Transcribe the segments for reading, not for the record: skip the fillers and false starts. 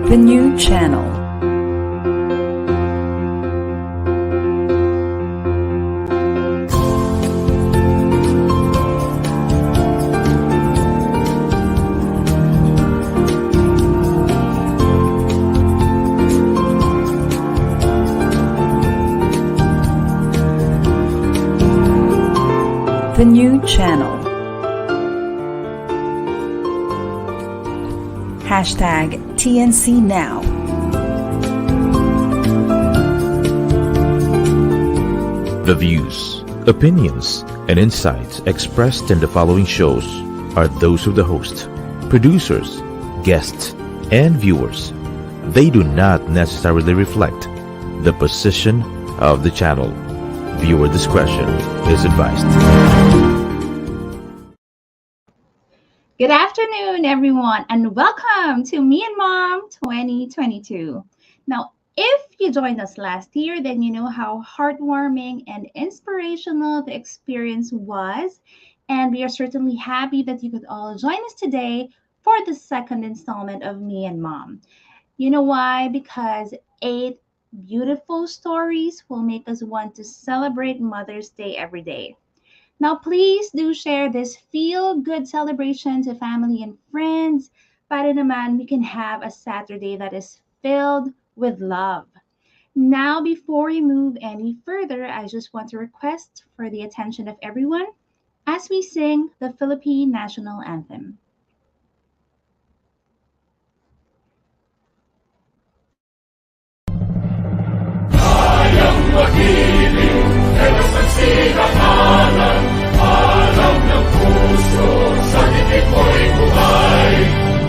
The new channel. The new channel. Hashtag TNC now. The views, opinions, and insights expressed in the following shows are those of the host, producers, guests, and viewers. They do not necessarily reflect the position of the channel. Viewer discretion is advised. Good afternoon, everyone, and welcome to Me and Mom 2022. Now, if you joined us last year, then you know how heartwarming and inspirational the experience was, and we are certainly happy that you could all join us today for the second installment of Me and Mom. You know why? Because 8 beautiful stories will make us want to celebrate Mother's Day every day. Now, please do share this feel-good celebration to family and friends para naman we can have a Saturday that is filled with love. Now, before we move any further, I just want to request for the attention of everyone as we sing the Philippine National Anthem. Alam ng puso, sa titik mo'y buhay.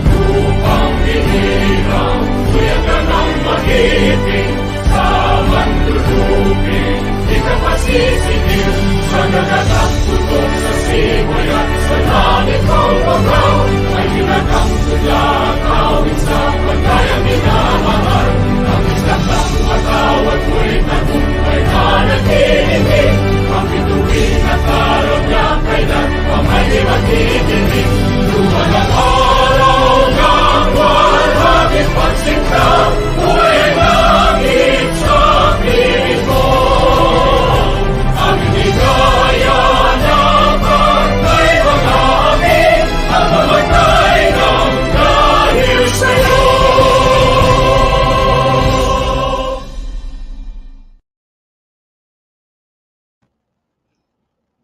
Lupang hinirang, kuya ka ng magiting. Sa mandulupin, di ka pasisigil. Sa nagagang tutok sa simoy at sa langit kong pagaw. Ay hinagang tulad, awit sa pagkayang minamahal. Ang isang ng matawad mo'y tagumpay na nag-iibig. Ang bituin at araw niya kailan pa may magdidinig. Luman ang araw ng walhagin pagsinta, buhay langit sa piling mo. Ang hinigaya na pagkay magamin, ang mamatay ng dahil sa'yo.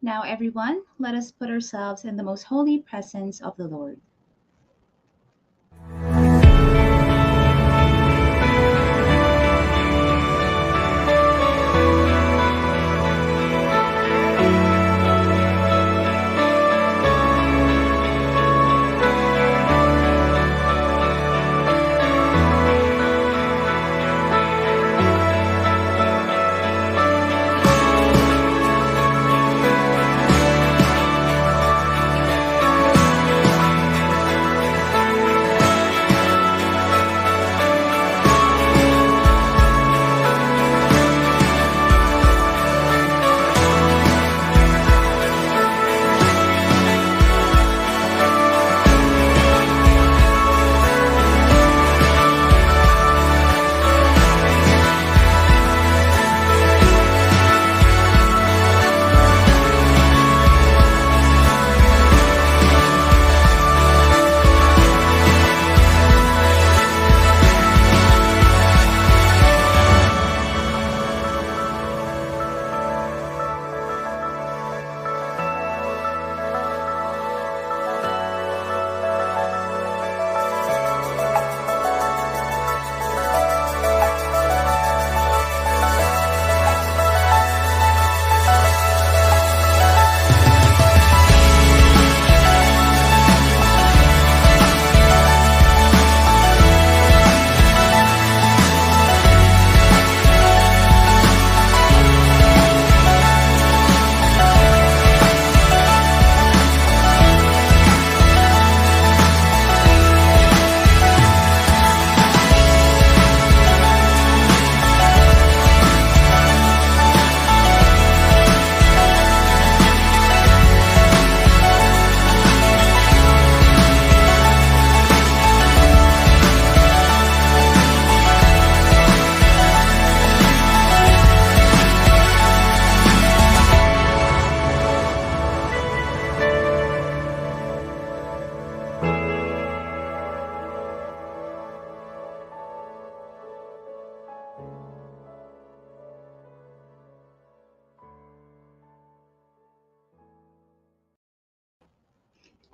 Now, everyone, let us put ourselves in the most holy presence of the Lord.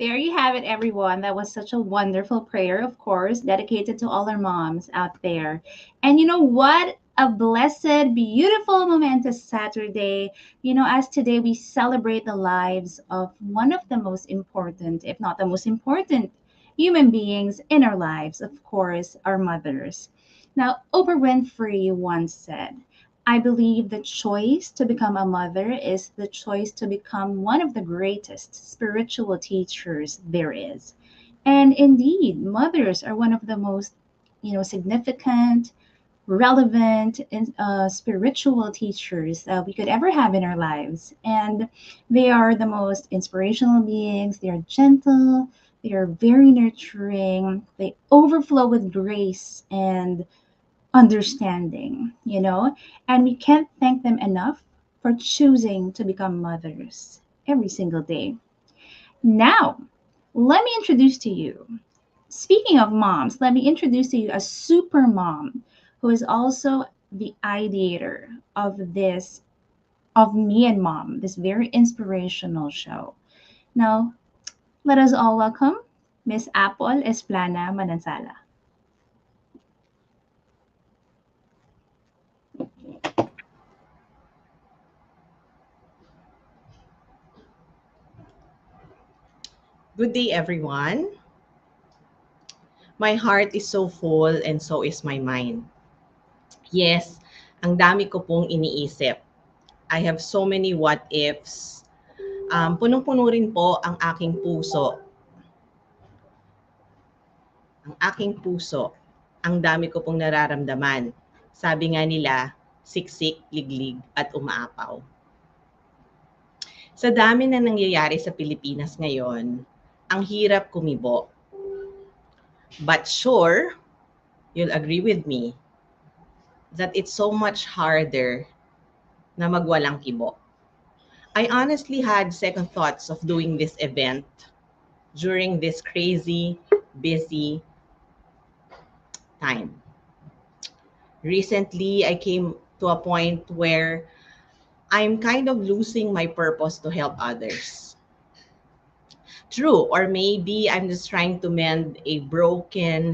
There you have it, everyone. That was such a wonderful prayer, of course, dedicated to all our moms out there. And you know what? A blessed, beautiful, momentous Saturday. As today we celebrate the lives of one of the most important, if not the most important, human beings in our lives, of course, our mothers. Now, Oprah Winfrey once said, I believe the choice to become a mother is the choice to become one of the greatest spiritual teachers there is. And indeed, mothers are one of the most, significant, relevant, and spiritual teachers we could ever have in our lives. And they are the most inspirational beings. They are gentle. They are very nurturing. They overflow with grace and understanding. And we can't thank them enough for choosing to become mothers every single day. Now, let me introduce to you, speaking of moms, let me introduce to you a super mom who is also the ideator of Me and Mom, this very inspirational show. Now, let us all welcome Miss Apple Esplana Manansala. Good day, everyone. My heart is so full and so is my mind. Yes, ang dami ko pong iniisip. I have so many what ifs. Punong-puno rin po ang aking puso. Ang aking puso. Ang dami ko pong nararamdaman. Sabi nga nila, siksik, liglig, at umaapaw. Sa dami na nangyayari sa Pilipinas ngayon, ang hirap kumibo. But sure, you'll agree with me that it's so much harder na magwalang kibo. I honestly had second thoughts of doing this event during this crazy, busy time. Recently, I came to a point where I'm kind of losing my purpose to help others. True, or maybe I'm just trying to mend a broken,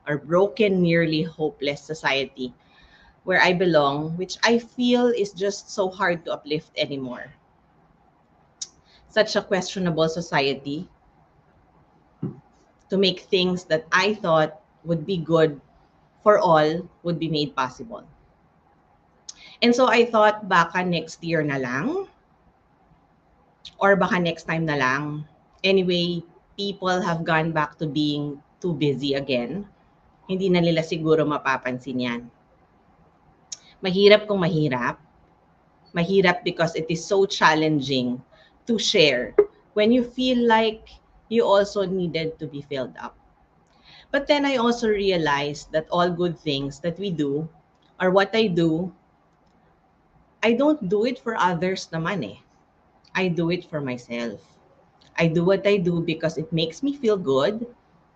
nearly hopeless society where I belong, which I feel is just so hard to uplift anymore. Such a questionable society to make things that I thought would be good for all would be made possible. And so I thought baka next year na lang or baka next time na lang. Anyway, people have gone back to being too busy again. Hindi na nila siguro mapapansin yan. Mahirap kung mahirap. Mahirap because it is so challenging to share when you feel like you also needed to be filled up. But then I also realized that all good things that we do, or what I do, I don't do it for others naman eh. I do it for myself. I do what I do because it makes me feel good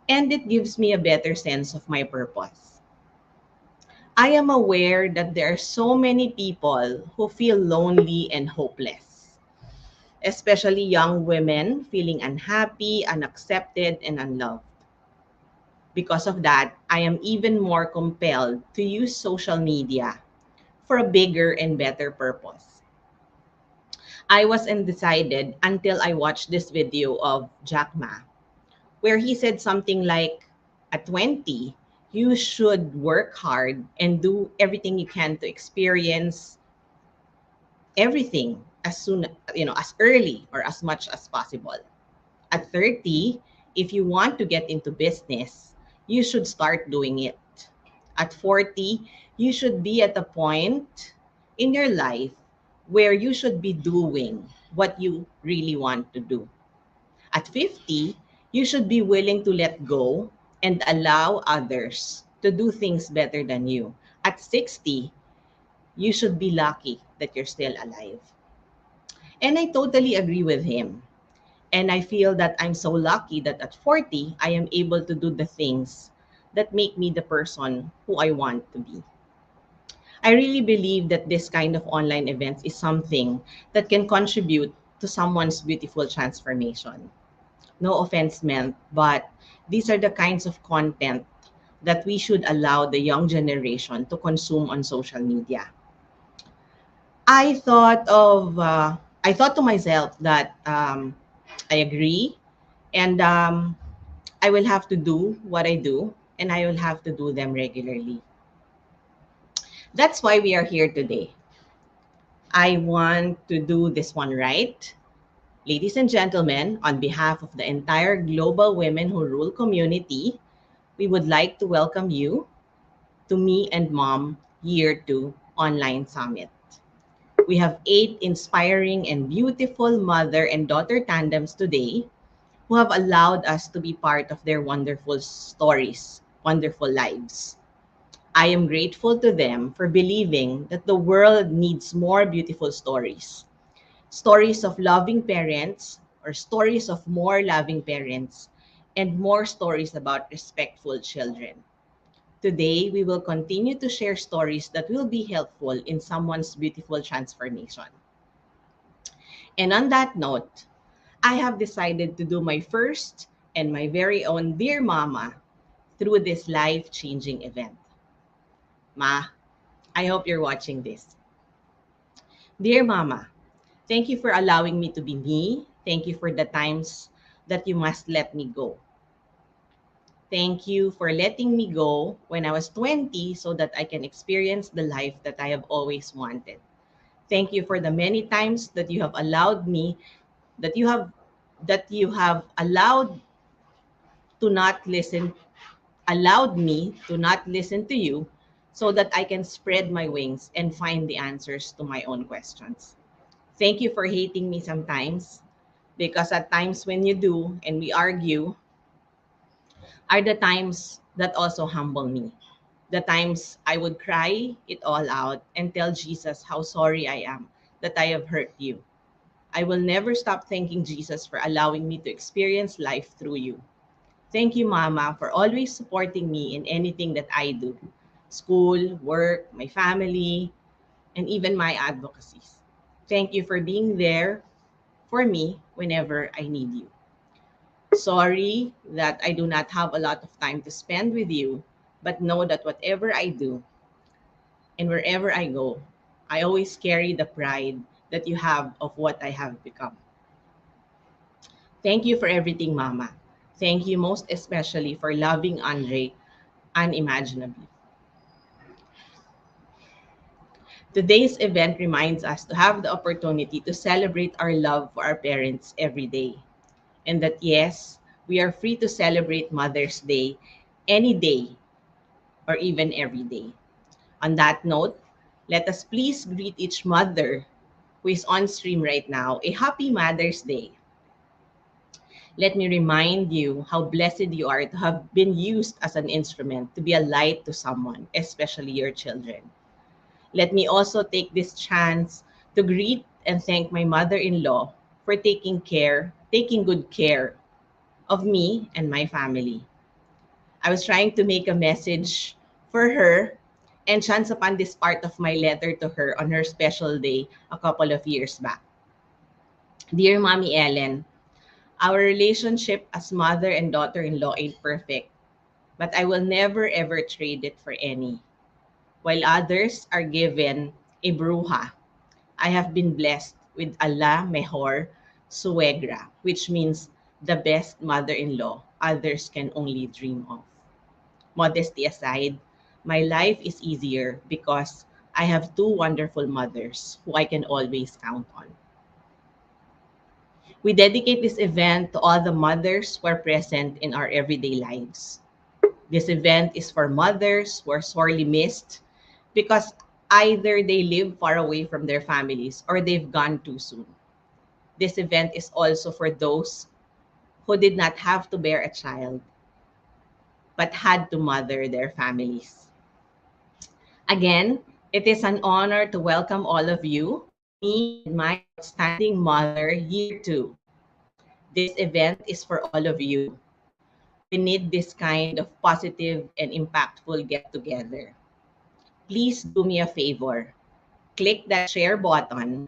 and it gives me a better sense of my purpose. I am aware that there are so many people who feel lonely and hopeless, especially young women feeling unhappy, unaccepted, and unloved. Because of that, I am even more compelled to use social media for a bigger and better purpose. I was undecided until I watched this video of Jack Ma, where he said something like, at 20, you should work hard and do everything you can to experience everything as early or as much as possible. At 30, if you want to get into business, you should start doing it. At 40, you should be at a point in your life where you should be doing what you really want to do. At 50, you should be willing to let go and allow others to do things better than you. At 60, you should be lucky that you're still alive. And I totally agree with him. And I feel that I'm so lucky that at 40, I am able to do the things that make me the person who I want to be. I really believe that this kind of online events is something that can contribute to someone's beautiful transformation. No offense meant, but these are the kinds of content that we should allow the young generation to consume on social media. I thought I thought to myself that I agree, and I will have to do what I do, and I will have to do them regularly. That's why we are here today. I want to do this one right. Ladies and gentlemen, on behalf of the entire Global Women Who Rule community, we would like to welcome you to Me and Mom Year 2 Online Summit. We have 8 inspiring and beautiful mother and daughter tandems today who have allowed us to be part of their wonderful stories, wonderful lives. I am grateful to them for believing that the world needs more beautiful stories. Stories of loving parents, or stories of more loving parents, and more stories about respectful children. Today, we will continue to share stories that will be helpful in someone's beautiful transformation. And on that note, I have decided to do my first and my very own Dear Mama through this life changing event. Ma, I hope you're watching this. Dear Mama, thank you for allowing me to be me. Thank you for the times that you must let me go. Thank you for letting me go when I was 20 so that I can experience the life that I have always wanted. Thank you for the many times that you have allowed me, that you have to not listen allowed me to not listen to you so that I can spread my wings and find the answers to my own questions. Thank you for hating me sometimes, because at times when you do and we argue are the times that also humble me. The times I would cry it all out and tell Jesus how sorry I am that I have hurt you. I will never stop thanking Jesus for allowing me to experience life through you. Thank you, Mama, for always supporting me in anything that I do: school, work, my family, and even my advocacies. Thank you for being there for me whenever I need you. Sorry that I do not have a lot of time to spend with you, but know that whatever I do and wherever I go, I always carry the pride that you have of what I have become. Thank you for everything, Mama. Thank you most especially for loving Andre unimaginably. Today's event reminds us to have the opportunity to celebrate our love for our parents every day. And that, yes, we are free to celebrate Mother's Day any day or even every day. On that note, let us please greet each mother who is on stream right now a happy Mother's Day. Let me remind you how blessed you are to have been used as an instrument to be a light to someone, especially your children. Let me also take this chance to greet and thank my mother-in-law for taking good care of me and my family. I was trying to make a message for her and chance upon this part of my letter to her on her special day a couple of years back. Dear Mommy Ellen, our relationship as mother and daughter-in-law ain't perfect, but I will never ever trade it for any. While others are given a bruja, I have been blessed with a la mejor suegra, which means the best mother-in-law others can only dream of. Modesty aside, my life is easier because I have two wonderful mothers who I can always count on. We dedicate this event to all the mothers who are present in our everyday lives. This event is for mothers who are sorely missed because either they live far away from their families or they've gone too soon. This event is also for those who did not have to bear a child but had to mother their families. Again, it is an honor to welcome all of you to Me and My Outstanding Mother Year 2. This event is for all of you. We need this kind of positive and impactful get together. Please do me a favor. Click that share button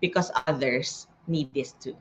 because others need this too.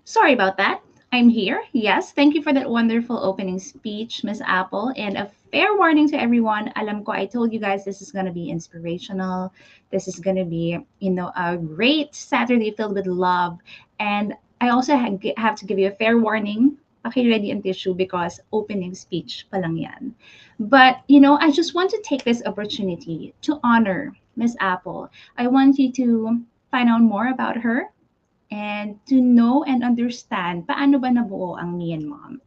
Sorry about that. I'm here. Yes, thank you for that wonderful opening speech, Miss Apple. And a fair warning to everyone. Alam ko, I told you guys this is going to be inspirational. This is going to be, a great Saturday filled with love. And I also have to give you a fair warning. Paki-ready ang tissue because opening speech pa lang yan. But, I just want to take this opportunity to honor Miss Apple. I want you to find out more about her and to know and understand paano ba nabuo ang Me and Mom.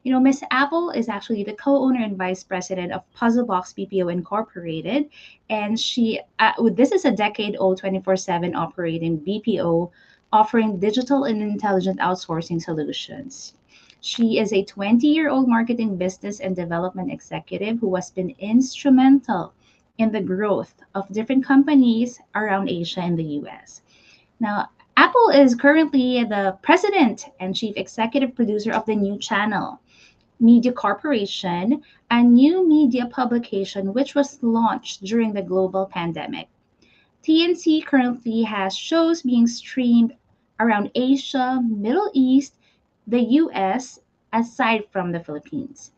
Miss Apple is actually the co-owner and vice president of Puzzle Box BPO Incorporated, and this is a decade-old 24/7 operating BPO offering digital and intelligent outsourcing solutions. She is a 20-year-old marketing business and development executive who has been instrumental in the growth of different companies around Asia and the US. Now, Apple is currently the president and chief executive producer of the new channel, Media Corporation, a new media publication which was launched during the global pandemic. TNC currently has shows being streamed around Asia, Middle East, the US, aside from the Philippines.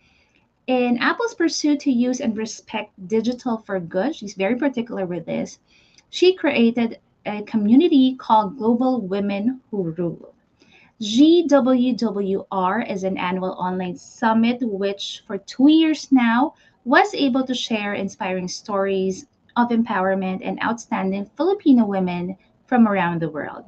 In Apple's pursuit to use and respect digital for good, she's very particular with this. She created a community called Global Women Who Rule. GWWR is an annual online summit which, for 2 years now, was able to share inspiring stories of empowerment and outstanding Filipino women from around the world.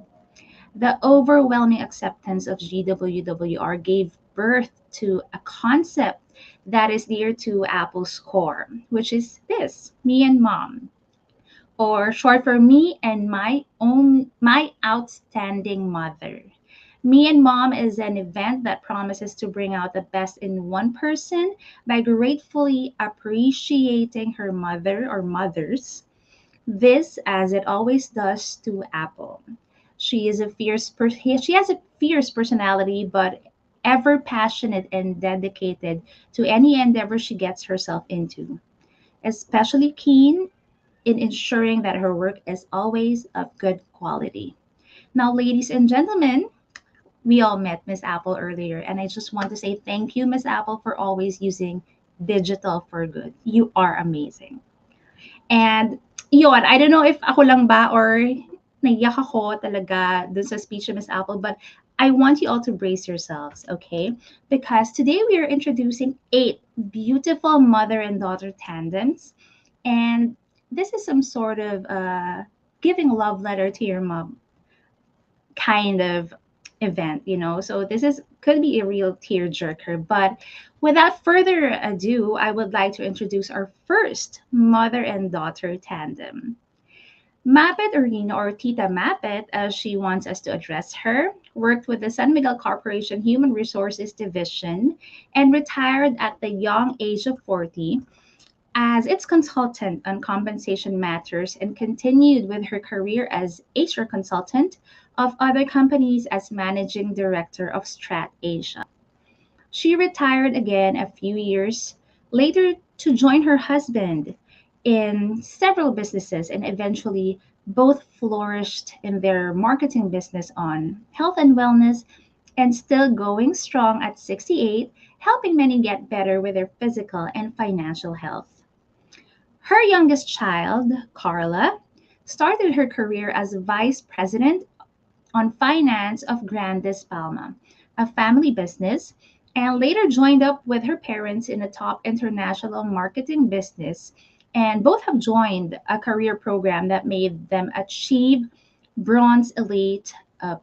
The overwhelming acceptance of GWWR gave birth to a concept that is dear to Apple's core, which is this Me and Mom, or short for Me and My Outstanding Mother. Me and Mom is an event that promises to bring out the best in one person by gratefully appreciating her mother or mothers. This, as it always does to Apple. She has a fierce personality, but ever passionate and dedicated to any endeavor she gets herself into, especially keen in ensuring that her work is always of good quality. Now, ladies and gentlemen, we all met Miss Apple earlier, and I just want to say thank you, Miss Apple, for always using digital for good. You are amazing. And yun, I don't know if ako lang ba or naiyak ako talaga dun sa speech of Miss Apple, but I want you all to brace yourselves, okay? Because today we are introducing 8 beautiful mother and daughter tandems. And this is some sort of giving a love letter to your mom kind of event. So this is could be a real tearjerker. But without further ado, I would like to introduce our first mother and daughter tandem. Mapet Arena, or Tita Mapet, as she wants us to address her, worked with the San Miguel Corporation Human Resources Division and retired at the young age of 40 as its consultant on compensation matters and continued with her career as HR consultant of other companies as managing director of Strat Asia. She retired again a few years later to join her husband in several businesses, and eventually both flourished in their marketing business on health and wellness, and still going strong at 68, helping many get better with their physical and financial health. Her youngest child, Carla, started her career as vice president on finance of Grandes Palma, a family business, and later joined up with her parents in a top international marketing business. And both have joined a career program that made them achieve bronze elite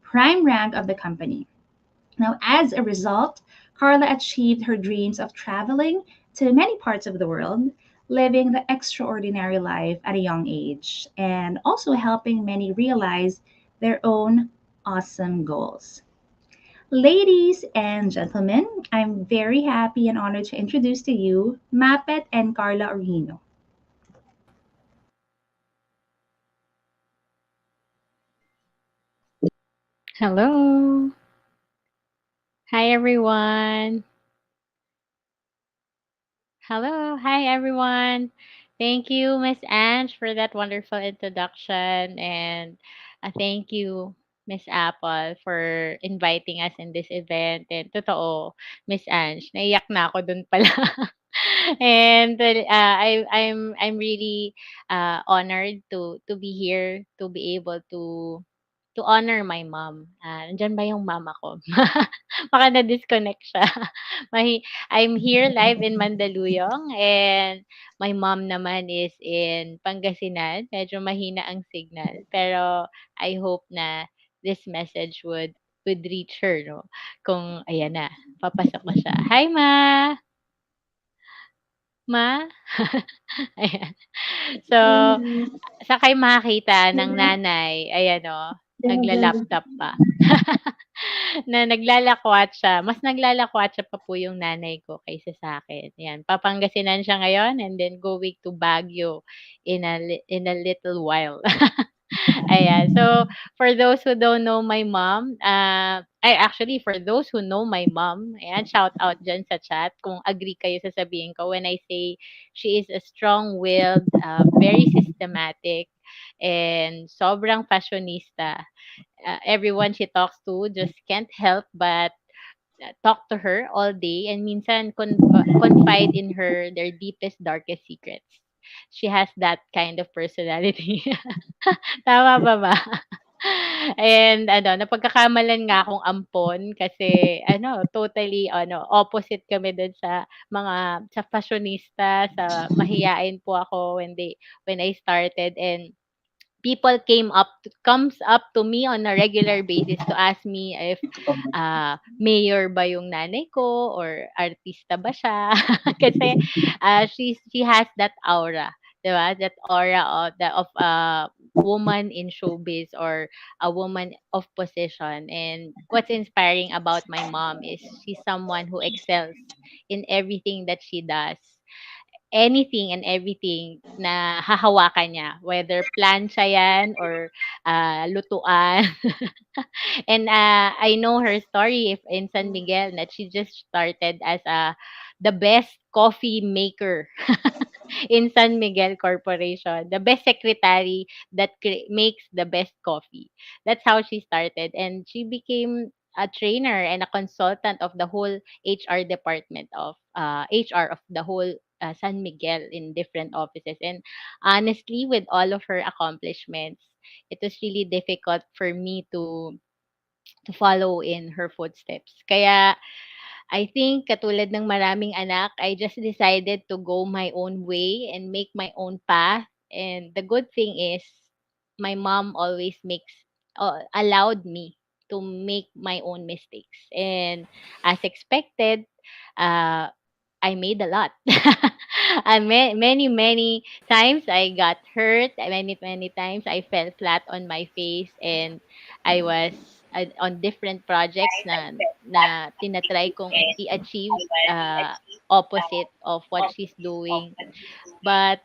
prime rank of the company. Now, as a result, Carla achieved her dreams of traveling to many parts of the world, living the extraordinary life at a young age, and also helping many realize their own awesome goals. Ladies and gentlemen, I'm very happy and honored to introduce to you Mapet and Carla Orino. Hello. Hi, everyone. Hello. Hi, everyone. Thank you, Miss Ange, for that wonderful introduction. And thank you. Miss Apple, for inviting us in this event. And totoo, Miss Ange, naiyak na ako dun pala. And I'm really honored to be here, to be able to honor my mom. Nandiyan ba yung mama ko? Baka na-disconnect siya. I'm here live in Mandaluyong, and my mom naman is in Pangasinan. Medyo mahina ang signal. Pero I hope na this message would reach her, no? Kung ayan na, papasok na siya. Hi, Ma! Ma? Ayan. So, saan kayo makakita ng nanay, ayan o, nagla-laptop pa. Na naglalakwat siya. Mas naglalakwat siya pa po yung nanay ko kaysa sa'kin. Ayan, Papangasinan siya ngayon and then going to Baguio in a little while. Ayan. So, for those who don't know my mom, actually, for those who know my mom, ayan, shout out dyan sa chat kung agree kayo sa sabihin ko when I say she is a strong-willed, very systematic, and sobrang fashionista. Everyone she talks to just can't help but talk to her all day and minsan confide in her their deepest, darkest secrets. She has that kind of personality. Tama ba ba? And ano, napagkakamalan nga akong ampon kasi ano, totally ano, opposite kami dun sa mga sa fashionista, sa mahiyain po ako when I started, and people comes up to me on a regular basis to ask me if mayor ba yung nanay ko or artista ba siya. Kasi she has that aura, 'di ba? That aura of woman in showbiz or a woman of position. And what's inspiring about my mom is she's someone who excels in everything that she does, anything and everything na hahawakan niya, whether plancha yan or lutuan. And I know her story if in San Miguel that she just started as the best coffee maker in San Miguel Corporation, the best secretary that makes the best coffee. That's how she started, and she became a trainer and a consultant of the whole HR department of HR of the whole San Miguel in different offices. And honestly, with all of her accomplishments, it was really difficult for me to follow in her footsteps. Kaya I think katulad ng maraming anak, I just decided to go my own way and make my own path. And the good thing is my mom always allowed me to make my own mistakes. And as expected, uh, I made a lot. Many times I got hurt. Many times I fell flat on my face, and I was on different projects na tinatry kong i-achieve opposite of what she's doing. But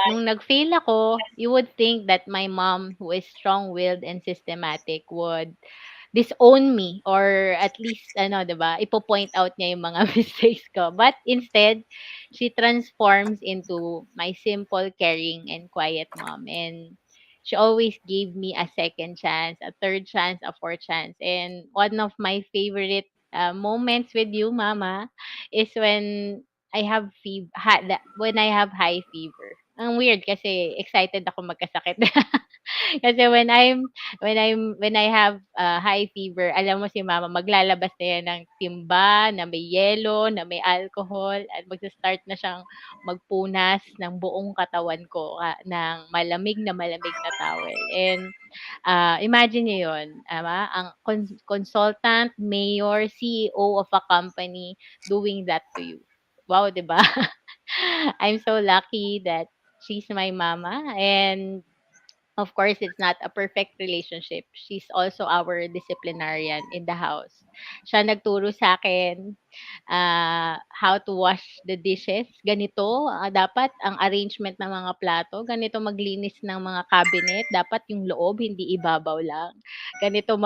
nung nag-fail ako, you would think that my mom, who is strong-willed and systematic, would disown me or at least ano, 'di ba, ipo-point out niya yung mga mistakes ko. But instead, she transforms into my simple, caring, and quiet mom. And she always gave me a second chance, a third chance, a fourth chance. And one of my favorite moments with you, Mama, is when I have high fever. Ang weird kasi excited ako magkasakit. Kasi when I have high fever, alam mo si mama maglalabas na yan ng timba na may yelo, na may alcohol, at magsa-start na siyang magpunas ng buong katawan ko ng malamig na towel. And imagine niyo yun, ang consultant, mayor, CEO of a company doing that to you. Wow, 'di ba? I'm so lucky that she's my mama, and of course, it's not a perfect relationship. She's also our disciplinarian in the house. Siya nagturo sa akin how to wash the dishes. Ganito, dapat ang arrangement ng mga plato. Ganito maglinis ng mga cabinet. Dapat yung loob, hindi ibabaw lang. Ganito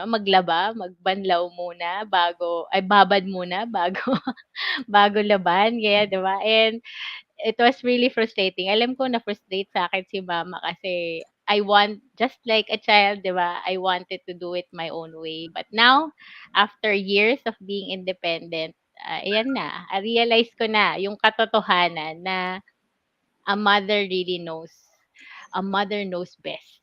maglaba, magbanlaw muna babad muna bago bago laban. Kaya, 'di ba? And it was really frustrating. Alam ko na-frustrate sa'kin si mama kasi I want, just like a child, di ba? I wanted to do it my own way. But now, after years of being independent, ayan na, I realize ko na yung katotohanan na a mother really knows. A mother knows best.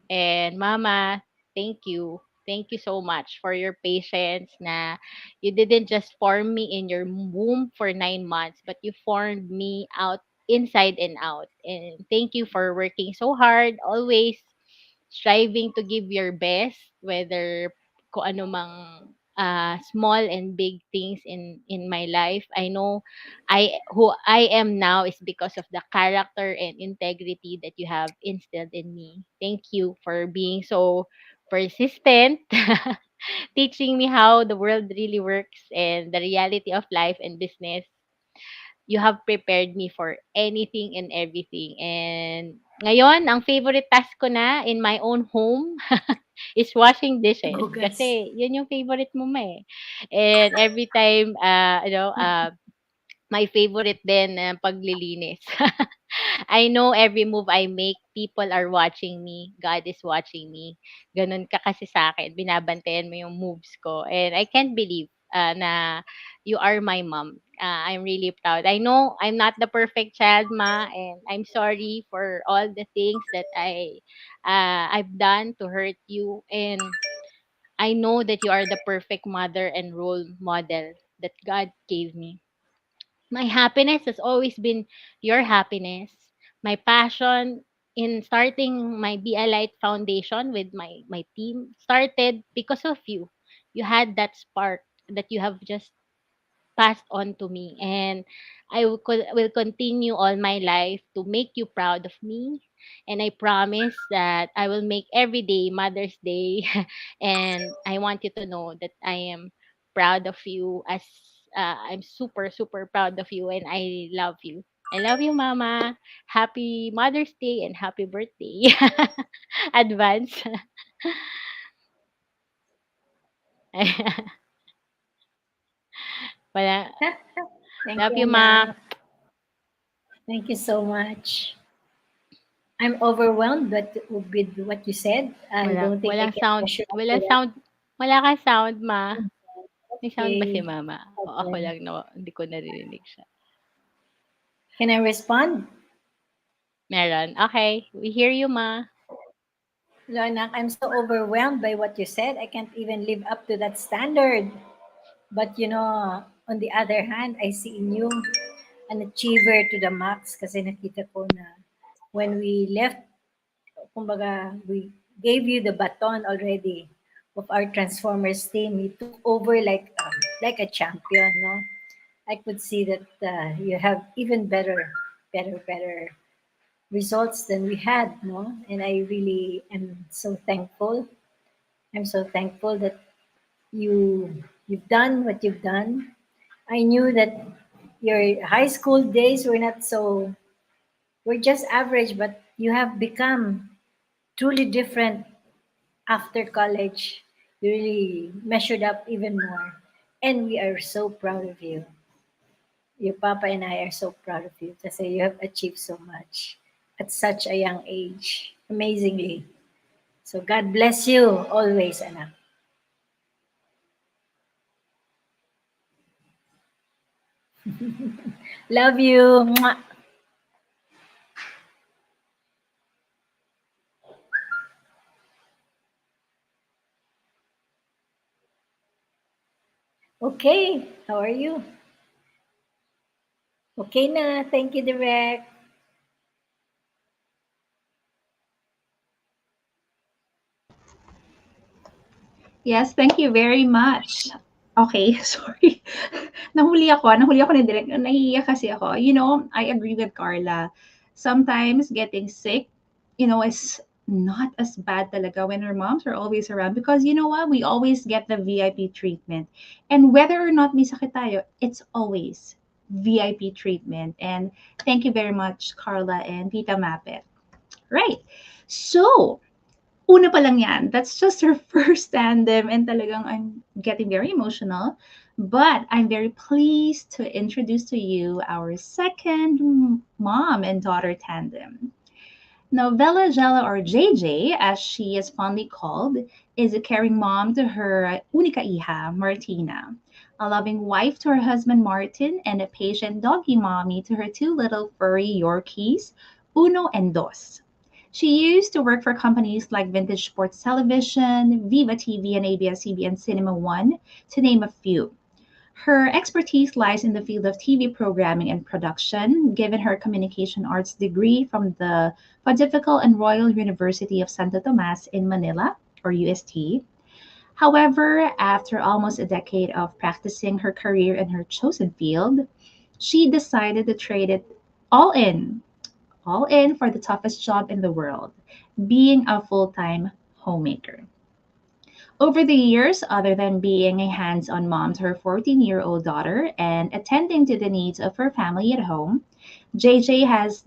And mama, thank you. Thank you so much for your patience na you didn't just form me in your womb for 9 months, but you formed me out inside and out. And thank you for working so hard, always striving to give your best, whether kung ano mang small and big things in my life. I know who I am now is because of the character and integrity that you have instilled in me. Thank you for being so persistent, teaching me how the world really works and the reality of life and business. You have prepared me for anything and everything. And ngayon, ang favorite task ko na in my own home is washing dishes. Hugas. Kasi yun yung favorite mo ma eh. And every time, my favorite din paglilinis. I know every move I make, people are watching me. God is watching me. Ganun ka kasi sa akin. Binabantayan mo yung moves ko. And I can't believe na you are my mom. I'm really proud. I know I'm not the perfect child, ma, and I'm sorry for all the things that I've done to hurt you. And I know that you are the perfect mother and role model that God gave me. My happiness has always been your happiness. My passion in starting my Be a Light Foundation with my team started because of you. You had that spark that you have just passed on to me, and will continue all my life to make you proud of me. And I promise that I will make every day Mother's Day. And I want you to know that I am proud of you, as I'm super super proud of you, and I love you. I love you, mama. Happy Mother's Day and happy birthday. Advance. Wala. Thank Love you, you, ma. Anak. Thank you so much. I'm overwhelmed with what you said. I don't think I Walang can sound, measure up to walang that. sound, wala kang sound, ma. May sound ba si Okay. mama? O ako Okay. lang, no, hindi ko naririnig siya. Can I respond? Meron? Okay, we hear you, ma. Hello, Anak. I'm so overwhelmed by what you said. I can't even live up to that standard. But on the other hand, I see in you an achiever to the max kasi nakita ko na when we left, kumbaga, we gave you the baton already of our Transformers team. You took over like a champion, no? I could see that you have even better results than we had, no? And I really am so thankful. I'm so thankful that you've done what you've done. I knew that your high school days were just average, but you have become truly different after college. You really measured up even more. And we are so proud of you. Your papa and I are so proud of you kasi you have achieved so much at such a young age. Amazingly. So God bless you always, anak. Love you. Mwah. Okay, how are you? Okay na. Thank you, Direk. Yes, thank you very much. Okay, sorry. Nahuli ako ni Direk. Nahihiya kasi ako. I agree with Carla. Sometimes getting sick, is not as bad talaga when our moms are always around because you know what? We always get the VIP treatment. And whether or not may sakit tayo, it's always VIP treatment. And thank you very much, Carla and Tita Mapet. Right. So, una pa lang yan. That's just her first tandem and talagang I'm getting very emotional. But I'm very pleased to introduce to you our second mom and daughter tandem. Novella Jella, or JJ, as she is fondly called, is a caring mom to her única hija, Martina, a loving wife to her husband Martin, and a patient doggy mommy to her two little furry Yorkies, Uno and Dos. She used to work for companies like Vintage Sports Television, Viva TV, and ABS-CBN Cinema One, to name a few. Her expertise lies in the field of TV programming and production, given her communication arts degree from the Pontifical and Royal University of Santo Tomas in Manila, or UST. However, after almost a decade of practicing her career in her chosen field, she decided to trade it all in, all in for the toughest job in the world, being a full time homemaker. Over the years, other than being a hands on mom to her 14-year-old daughter and attending to the needs of her family at home, JJ has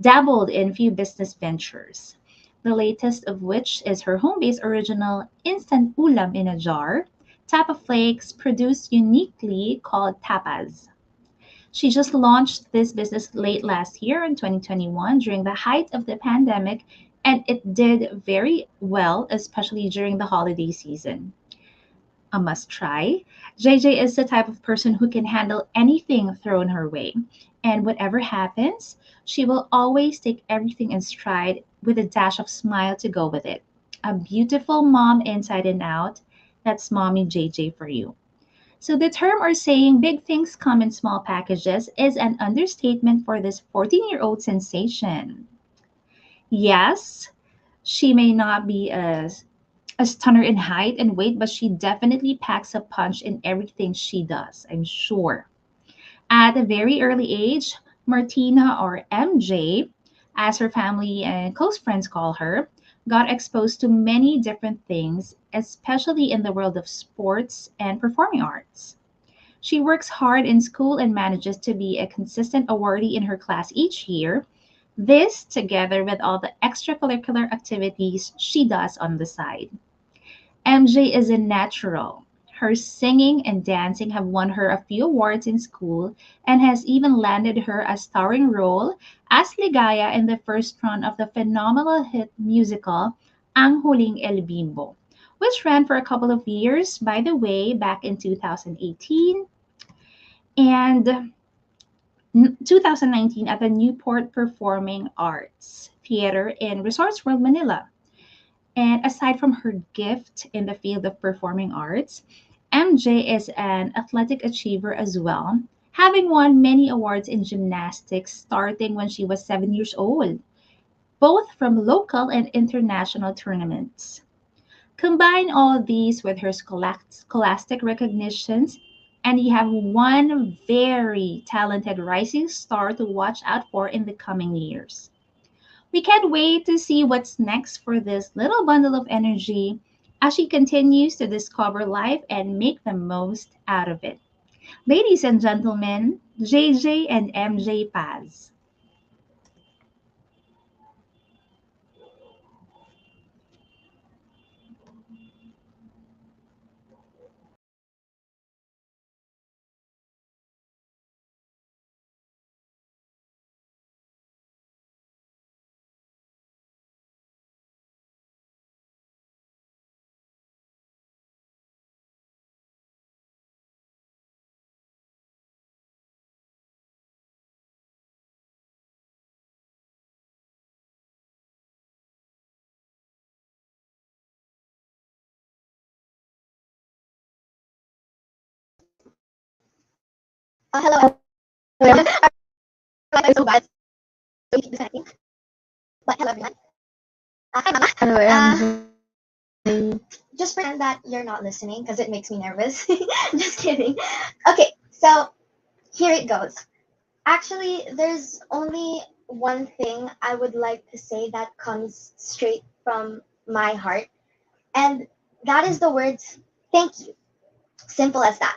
dabbled in few business ventures. The latest of which is her home based original instant ulam in a jar, tapa flakes produced uniquely called tapas. She just launched this business late last year in 2021 during the height of the pandemic, and it did very well, especially during the holiday season. A must try. JJ is the type of person who can handle anything thrown her way. And whatever happens, she will always take everything in stride with a dash of smile to go with it. A beautiful mom inside and out. That's Mommy JJ for you. So the term or saying big things come in small packages is an understatement for this 14-year-old sensation. Yes, she may not be a stunner in height and weight, but she definitely packs a punch in everything she does, I'm sure. At a very early age, Martina, or MJ, as her family and close friends call her, got exposed to many different things, especially in the world of sports and performing arts. She works hard in school and manages to be a consistent awardee in her class each year. This, together with all the extracurricular activities she does on the side. MJ is a natural. Her singing and dancing have won her a few awards in school and has even landed her a starring role as Ligaya in the first run of the phenomenal hit musical Ang Huling El Bimbo, which ran for a couple of years, by the way, back in 2018 and 2019 at the Newport Performing Arts Theater in Resorts World Manila. And aside from her gift in the field of performing arts, MJ is an athletic achiever as well, having won many awards in gymnastics starting when she was 7 years old, both from local and international tournaments. Combine all these with her scholastic recognitions, and you have one very talented rising star to watch out for in the coming years. We can't wait to see what's next for this little bundle of energy as she continues to discover life and make the most out of it. Ladies and gentlemen, JJ and MJ Paz. Hello, everyone. I'm so bad. So you keep disconnecting. But hello, everyone. Hi, Mama. Hello, Just pretend that you're not listening because it makes me nervous. Just kidding. Okay, so here it goes. Actually, there's only one thing I would like to say that comes straight from my heart, and that is the words thank you. Simple as that.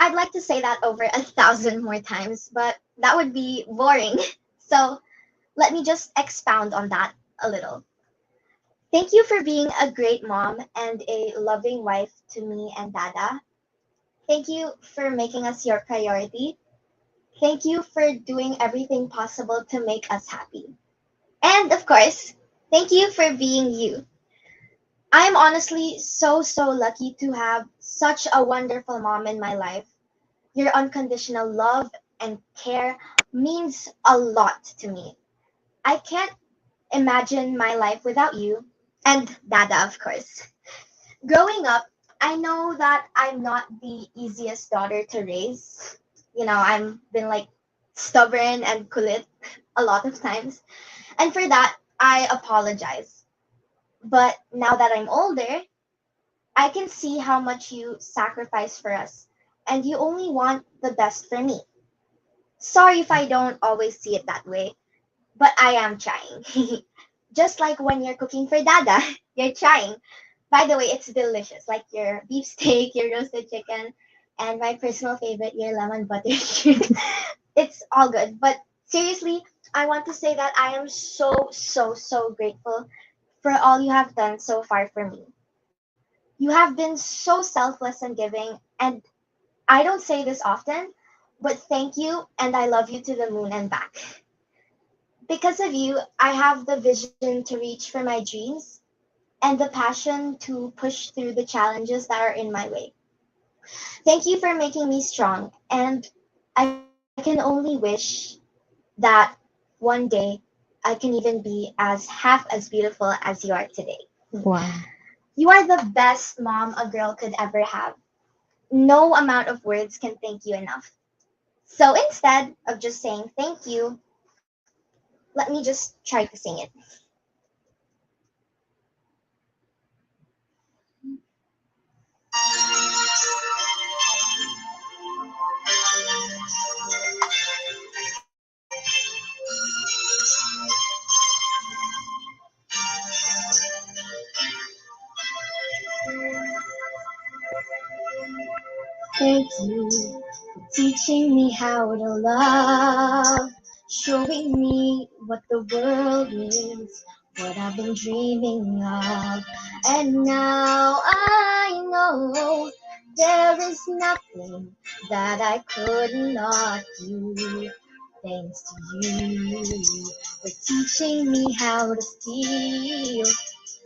I'd like to say that over 1,000 more times, but that would be boring. So let me just expound on that a little. Thank you for being a great mom and a loving wife to me and Dada. Thank you for making us your priority. Thank you for doing everything possible to make us happy. And of course, thank you for being you. I'm honestly so lucky to have such a wonderful mom in my life. Your unconditional love and care means a lot to me. I can't imagine my life without you. And Dada, of course. Growing up, I know that I'm not the easiest daughter to raise. I'm been like stubborn and kulit a lot of times. And for that, I apologize. But now that I'm older, I can see how much you sacrifice for us, and you only want the best for me. Sorry if I don't always see it that way, but I am trying. Just like when you're cooking for Dada, you're trying. By the way, it's delicious. Like your beef steak, your roasted chicken, and my personal favorite, your lemon butter shrimp. It's all good. But seriously, I want to say that I am so grateful for all you have done so far for me. You have been so selfless and giving, and I don't say this often, but thank you, and I love you to the moon and back. Because of you, I have the vision to reach for my dreams and the passion to push through the challenges that are in my way. Thank you for making me strong, and I can only wish that one day I can even be as half as beautiful as you are today. Wow. You are the best mom a girl could ever have. No amount of words can thank you enough. So instead of just saying thank you, let me just try to sing it. Thank you for teaching me how to love, showing me what the world is, what I've been dreaming of. And now I know there is nothing that I could not do. Thanks to you for teaching me how to feel,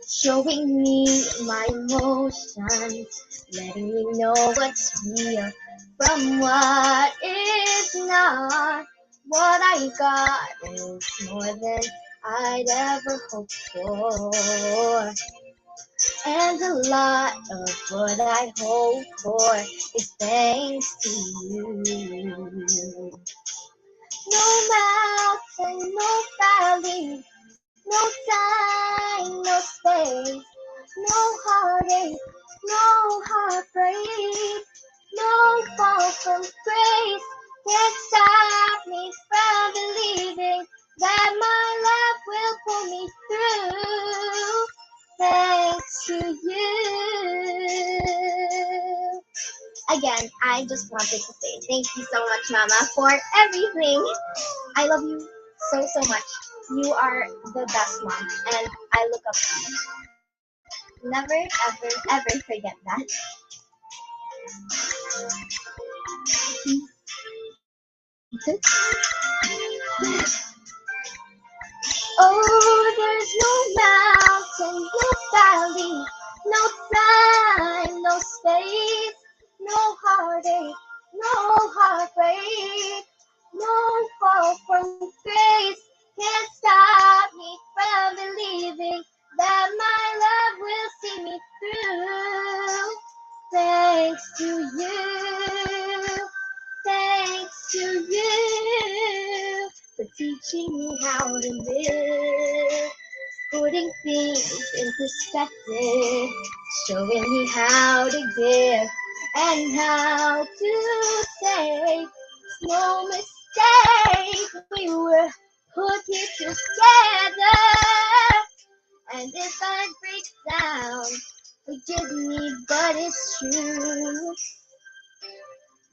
showing me my emotions, letting me know what's real from what is not. What I got is more than I'd ever hoped for, and a lot of what I hope for is thanks to you. No mountain, no valley, no time, no space, no heartache, no heartbreak, no fall from grace can't stop me from believing that my love will pull me through. Thanks to you. Again, I just wanted to say thank you so much, Mama, for everything. I love you so much. You are the best mom, and I look up to you. Never, ever forget that. Oh, there's no mountain, no valley, no time, no space, no heartache, no heartbreak, no fall from grace can't stop me from believing that my love will see me through. Thanks to you, thanks to you for teaching me how to live, putting things in perspective, showing me how to give and how to say no mistake. We were put here together, and if I break down, forgive me, but it's true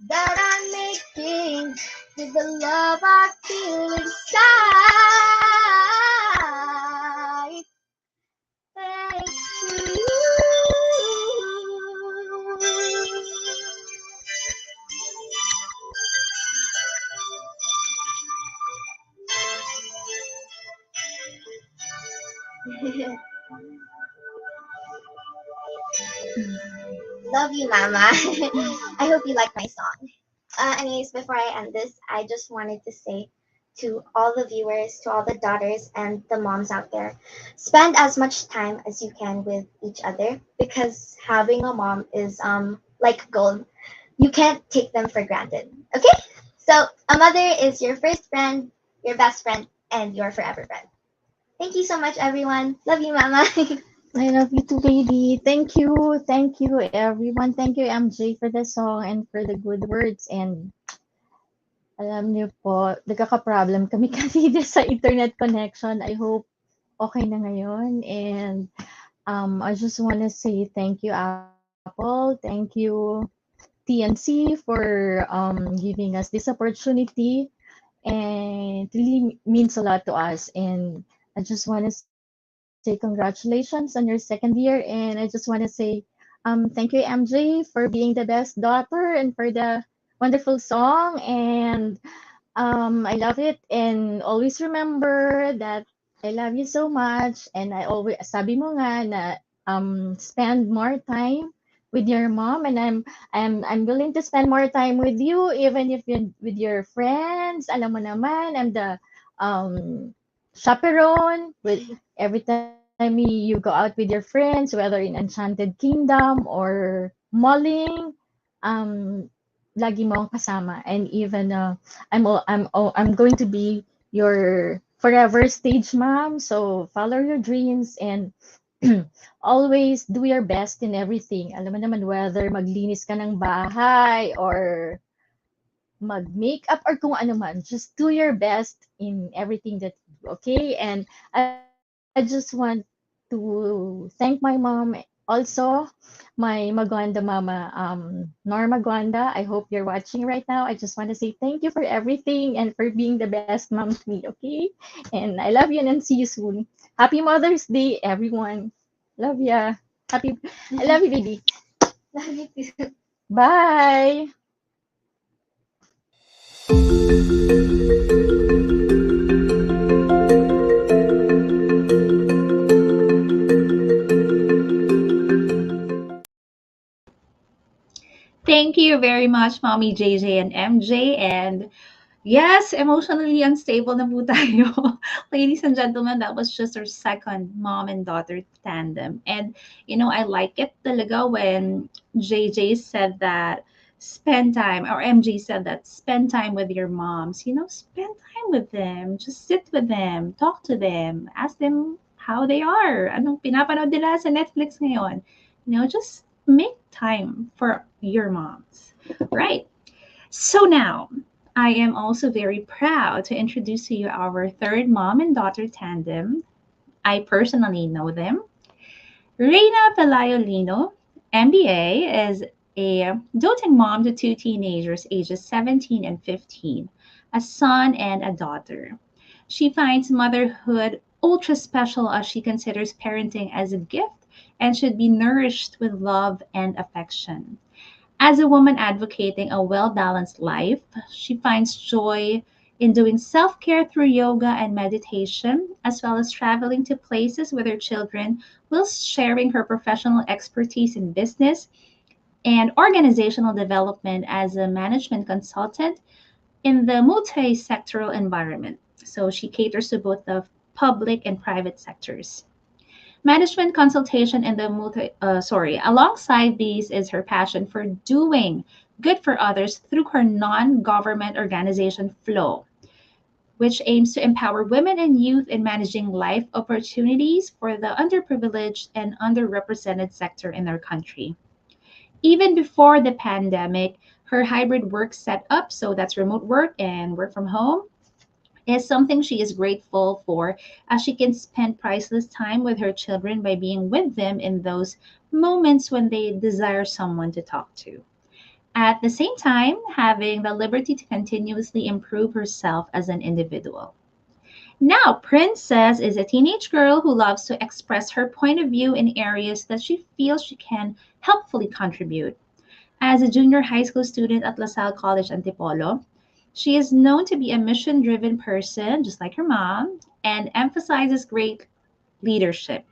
that I'm making with the love I feel inside. Thanks to you. Love you, Mama. I hope you like my song. Anyways, before I end this, I just wanted to say to all the viewers, to all the daughters and the moms out there, spend as much time as you can with each other because having a mom is like gold. You can't take them for granted. Okay? So a mother is your first friend, your best friend, and your forever friend. Thank you so much, everyone. Love you, Mama. I love you too, baby. Thank you. Thank you, everyone. Thank you, MJ, for the song and for the good words. And alam niyo po, nagkaka-problem kami kanina sa internet connection. I hope okay na ngayon. And I just want to say thank you, Apple. Thank you, TNC, for giving us this opportunity. And it really means a lot to us. And I just want to say congratulations on your second year. And I just want to say thank you, MJ, for being the best daughter and for the wonderful song. And I love it. And always remember that I love you so much. And I always, sabi mo nga na spend more time with your mom. And I'm willing to spend more time with you, even if you're with your friends. Alam mo naman, I'm the um, chaperone with every time you go out with your friends, whether in Enchanted Kingdom or malling, um, lagi mo akong kasama. And even I'm going to be your forever stage mom. So follow your dreams and always do your best in everything. Alam mo naman, whether maglinis ka ng bahay or mag-makeup or kung ano man, just do your best in everything that you do, okay? And I just want to thank my mom also, my Magwanda mama, Norma Gwanda. I hope you're watching right now. I just want to say thank you for everything and for being the best mom to me, okay? And I love you and see you soon. Happy Mother's Day, everyone. Love ya. I love you, baby. Love you too. Bye. Thank you very much, Mommy JJ and MJ. And yes, emotionally unstable na po tayo. Ladies and gentlemen, that was just our second mom and daughter tandem. And, I like it talaga when JJ said that spend time, or MJ said that spend time with your moms. Spend time with them. Just sit with them. Talk to them. Ask them how they are. Anong pinapanood nila sa Netflix ngayon. Just make time for your moms. Right. So now, I am also very proud to introduce to you our third mom and daughter tandem. I personally know them. Reina Pelayo-Lino, MBA, is a doting mom to two teenagers ages 17 and 15, a son and a daughter. She finds motherhood ultra special as she considers parenting as a gift and should be nourished with love and affection. As a woman advocating a well balanced life, she finds joy in doing self care through yoga and meditation, as well as traveling to places with her children, whilst sharing her professional expertise in business and organizational development as a management consultant in the multi sectoral environment. So she caters to both the public and private sectors. Management consultation and the alongside these is her passion for doing good for others through her non-government organization Flow, which aims to empower women and youth in managing life opportunities for the underprivileged and underrepresented sector in our country. Even before the pandemic, her hybrid work set up, so that's remote work and work from home, is something she is grateful for as she can spend priceless time with her children by being with them in those moments when they desire someone to talk to. At the same time, having the liberty to continuously improve herself as an individual. Now, Princess is a teenage girl who loves to express her point of view in areas that she feels she can helpfully contribute. As a junior high school student at LaSalle College Antipolo, she is known to be a mission driven person, just like her mom, and emphasizes leadership.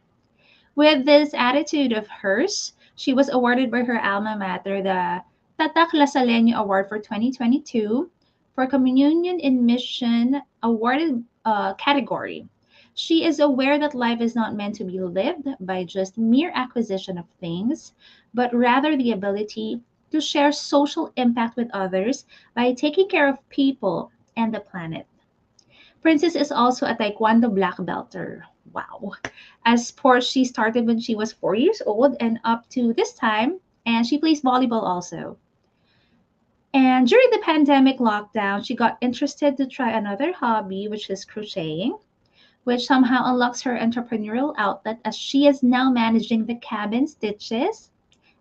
With this attitude of hers, she was awarded by her alma mater the Tatak Lasaleño Award for 2022 for Communion in Mission awarded category. She is aware that life is not meant to be lived by just mere acquisition of things, but rather the ability to share social impact with others by taking care of people and the planet. Princess is also a Taekwondo black belter. Wow. As sport, she started when she was 4 years old and up to this time, and she plays volleyball also. And during the pandemic lockdown, she got interested to try another hobby, which is crocheting, which somehow unlocks her entrepreneurial outlet as she is now managing the Cabin Stitches,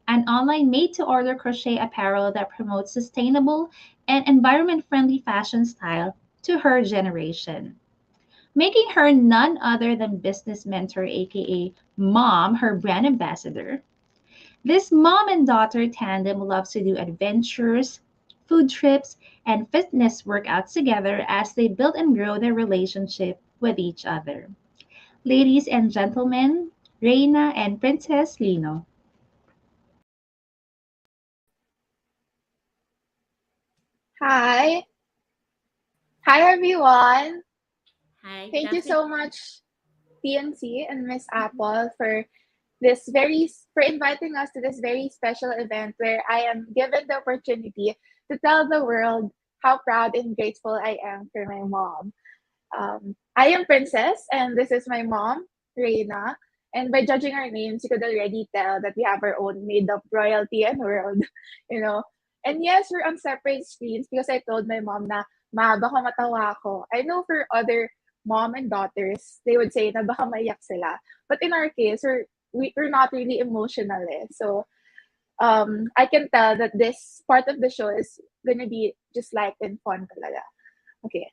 an online made to order crochet apparel that promotes sustainable and environment friendly fashion style to her generation, making her none other than business mentor, aka mom, her brand ambassador. This mom and daughter tandem loves to do adventures, food trips, and fitness workouts together as they build and grow their relationship with each other. Ladies and gentlemen, Reina and Princess Lino. Hi. Hi, everyone. Hi, good Thank you afternoon. so much, TNC and Miss Apple, for for inviting us to this very special event where I am given the opportunity to tell the world how proud and grateful I am for my mom. I am Princess, and this is my mom, Reina. And by judging our names, you could already tell that we have our own made up royalty and world, you know. And yes, we're on separate screens because I told my mom na, Ma, baka matawa ako. I know for other mom and daughters, they would say na baka maiyak sila. But in our case, we're not really emotional eh. So I can tell that this part of the show is gonna be just light and fun talaga. Okay.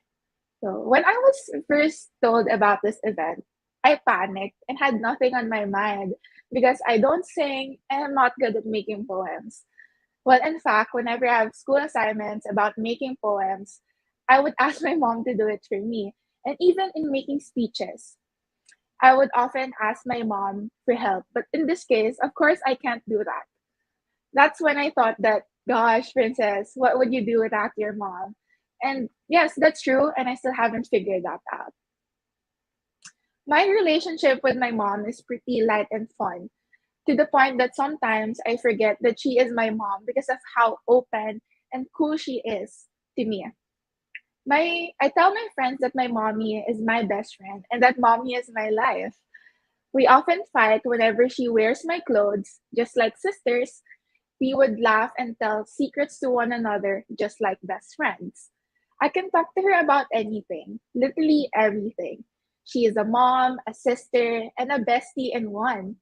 So when I was first told about this event, I panicked and had nothing on my mind because I don't sing and I'm not good at making poems. Well, in fact, whenever I have school assignments about making poems, I would ask my mom to do it for me. And even in making speeches, I would often ask my mom for help. But in this case, of course, I can't do that. That's when I thought that, gosh, Princess, what would you do without your mom? And yes, that's true. And I still haven't figured that out. My relationship with my mom is pretty light and fun, to the point that sometimes I forget that she is my mom because of how open and cool she is to me. I tell my friends that my mommy is my best friend and that mommy is my life. We often fight whenever she wears my clothes, just like sisters. We would laugh and tell secrets to one another, just like best friends. I can talk to her about anything, literally everything. She is a mom, a sister, and a bestie in one.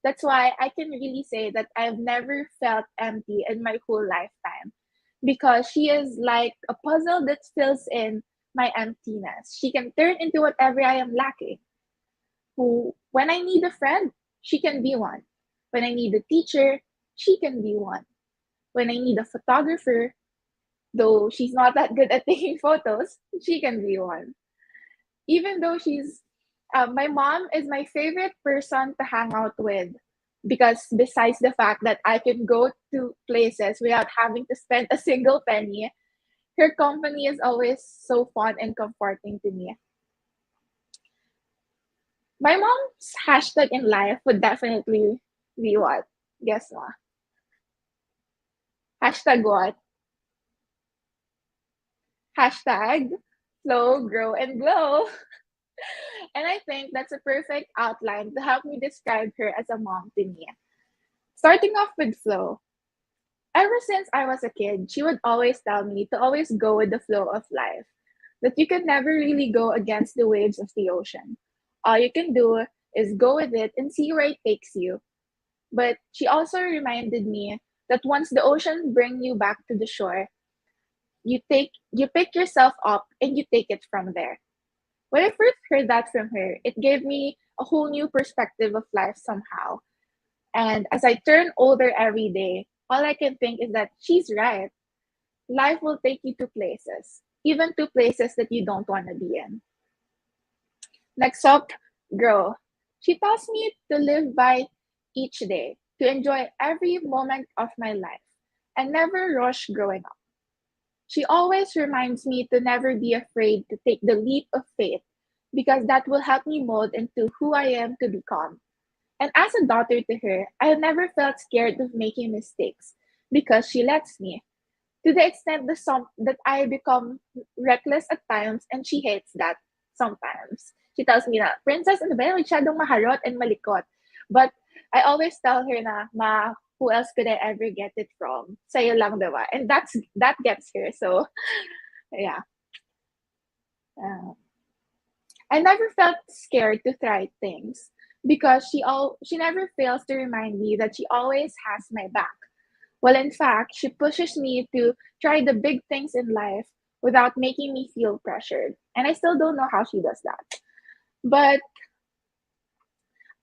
That's why I can really say that I've never felt empty in my whole lifetime because she is like a puzzle that fills in my emptiness. She can turn into whatever I am lacking. When I need a friend, she can be one. When I need a teacher, she can be one. When I need a photographer, though she's not that good at taking photos, she can be one. Even though my mom is my favorite person to hang out with because besides the fact that I can go to places without having to spend a single penny, her company is always so fun and comforting to me. My mom's hashtag in life would definitely be what? Guess what? Hashtag what? Hashtag flow, grow, and glow. And I think that's a perfect outline to help me describe her as a mom to me. Starting off with Flo. Ever since I was a kid, she would always tell me to always go with the flow of life, that you can never really go against the waves of the ocean. All you can do is go with it and see where it takes you. But she also reminded me that once the ocean brings you back to the shore, you pick yourself up and you take it from there. When I first heard that from her, it gave me a whole new perspective of life somehow. And as I turn older every day, all I can think is that she's right. Life will take you to places, even to places that you don't want to be in. Next up, grow. She tells me to live by each day, to enjoy every moment of my life, and never rush growing up. She always reminds me to never be afraid to take the leap of faith because that will help me mold into who I am to become. And as a daughter to her, I have never felt scared of making mistakes because she lets me. To the extent that I become reckless at times and she hates that sometimes. She tells me na, Princess, ano ba yan? Masyadong maharot and malikot. But I always tell her na, Ma, who else could I ever get it from? Sa'yo lang, diba? And that gets her. So, yeah. Uh, I never felt scared to try things because she never fails to remind me that she always has my back. Well, in fact, she pushes me to try the big things in life without making me feel pressured. And I still don't know how she does that. But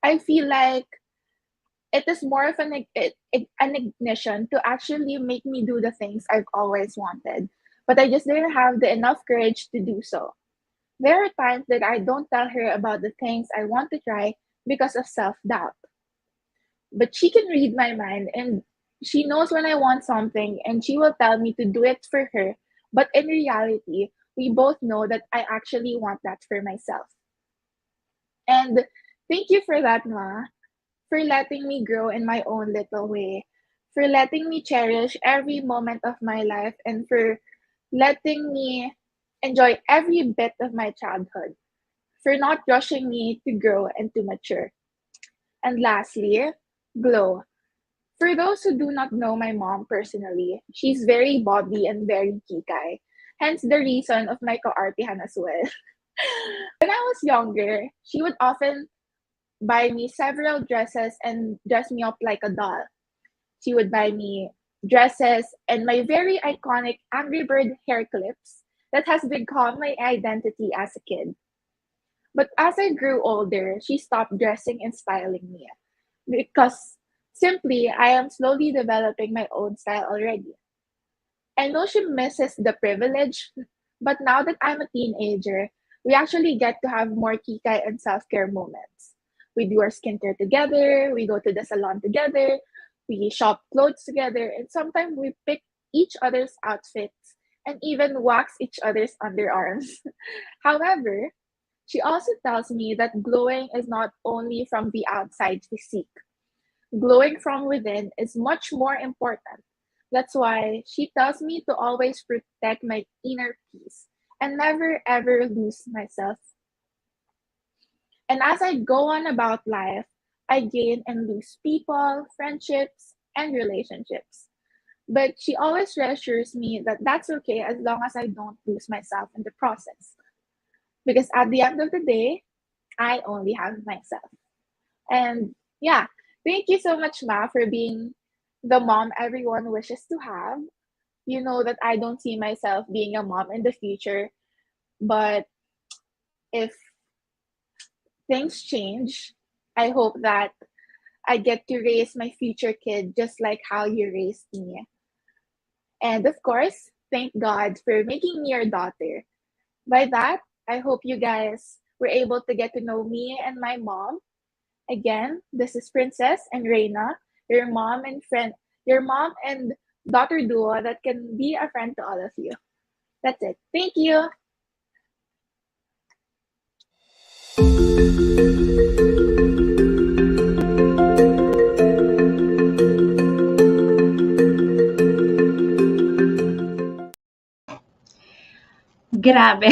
I feel like it is more of an ignition to actually make me do the things I've always wanted. But I just didn't have the enough courage to do so. There are times that I don't tell her about the things I want to try because of self doubt. But she can read my mind and she knows when I want something and she will tell me to do it for her. But in reality, we both know that I actually want that for myself. And thank you for that, Ma, for letting me grow in my own little way, for letting me cherish every moment of my life, and for letting me enjoy every bit of my childhood, for not rushing me to grow and to mature. And lastly, Glow. For those who do not know my mom personally, she's very Bobby and very kikay. Hence the reason of my kaartihan as well. When I was younger, she would often buy me several dresses and dress me up like a doll. She would buy me dresses and my very iconic Angry Bird hair clips that has become my identity as a kid. But as I grew older, she stopped dressing and styling me because simply I am slowly developing my own style already. I know she misses the privilege, but now that I'm a teenager, we actually get to have more kikay and self-care moments. We do our skincare together, we go to the salon together, we shop clothes together, and sometimes we pick each other's outfits and even wax each other's underarms. However, she also tells me that glowing is not only from the outside physique. Glowing from within is much more important. That's why she tells me to always protect my inner peace and never ever lose myself. And as I go on about life, I gain and lose people, friendships, and relationships. But she always reassures me that that's okay as long as I don't lose myself in the process. Because at the end of the day, I only have myself. And yeah, thank you so much, Ma, for being the mom everyone wishes to have. You know that I don't see myself being a mom in the future, but if things change, I hope that I get to raise my future kid just like how you raised me. And of course, thank God for making me your daughter. By that, I hope you guys were able to get to know me and my mom. Again, this is Princess and Reina, your mom and friend, your mom and daughter duo that can be a friend to all of you. That's it. Thank you. Grabe.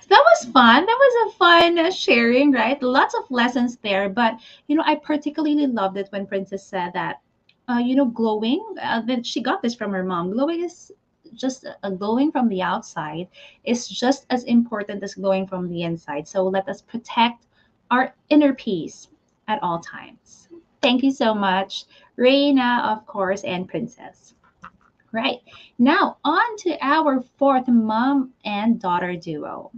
That was fun. That was a fun sharing, right? Lots of lessons there. But, I particularly loved it when Princess said that, glowing, that she got this from her mom. Glowing is just glowing from the outside is just as important as glowing from the inside. So let us protect our inner peace at all times. Thank you so much, Reina, of course, and Princess. Right. Now, on to our fourth mom and daughter duo.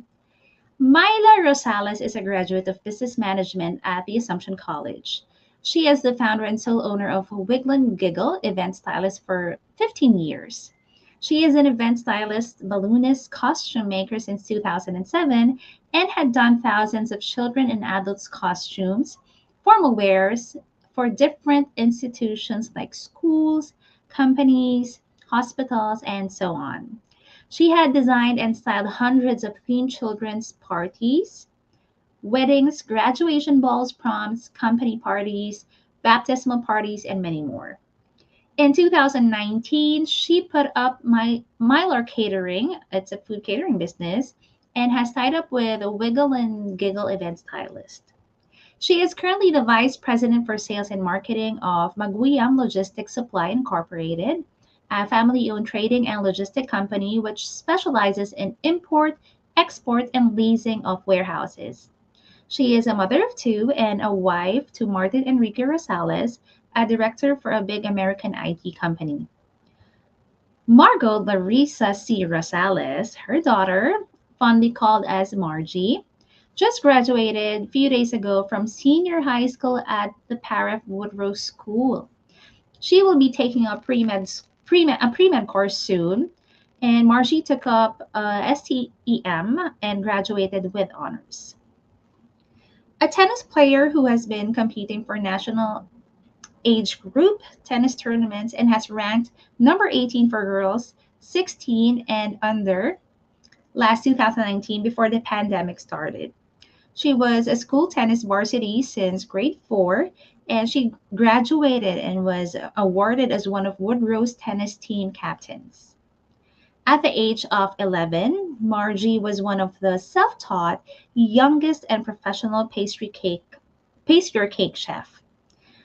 Myla Rosales is a graduate of business management at the Assumption College. She is the founder and sole owner of Wiggle and Giggle event stylist for 15 years. She is an event stylist, balloonist, costume maker since 2007 and had done thousands of children and adults' costumes, formal wears for different institutions like schools, companies, hospitals, and so on. She had designed and styled hundreds of themed children's parties, weddings, graduation balls, proms, company parties, baptismal parties, and many more. In 2019, she put up Mylar Catering, it's a food catering business, and has tied up with a Wiggle and Giggle event stylist. She is currently the Vice President for Sales and Marketing of Maguyam Logistics Supply Incorporated, a family owned trading and logistic company which specializes in import, export, and leasing of warehouses. She is a mother of two and a wife to Martin Enrique Rosales, a director for a big American IT company. Margot Larissa C. Rosales, her daughter, fondly called as Margie, just graduated a few days ago from senior high school at the Parif Woodrow School. She will be taking a pre-med course soon, and Margie took up STEM and graduated with honors. A tennis player who has been competing for national age group tennis tournaments and has ranked number 18 for girls 16 and under last 2019 before the pandemic started. She was a school tennis varsity since grade 4 and she graduated and was awarded as one of Woodrow's tennis team captains. At the age of 11, Margie was one of the self-taught youngest and professional pastry cake chef.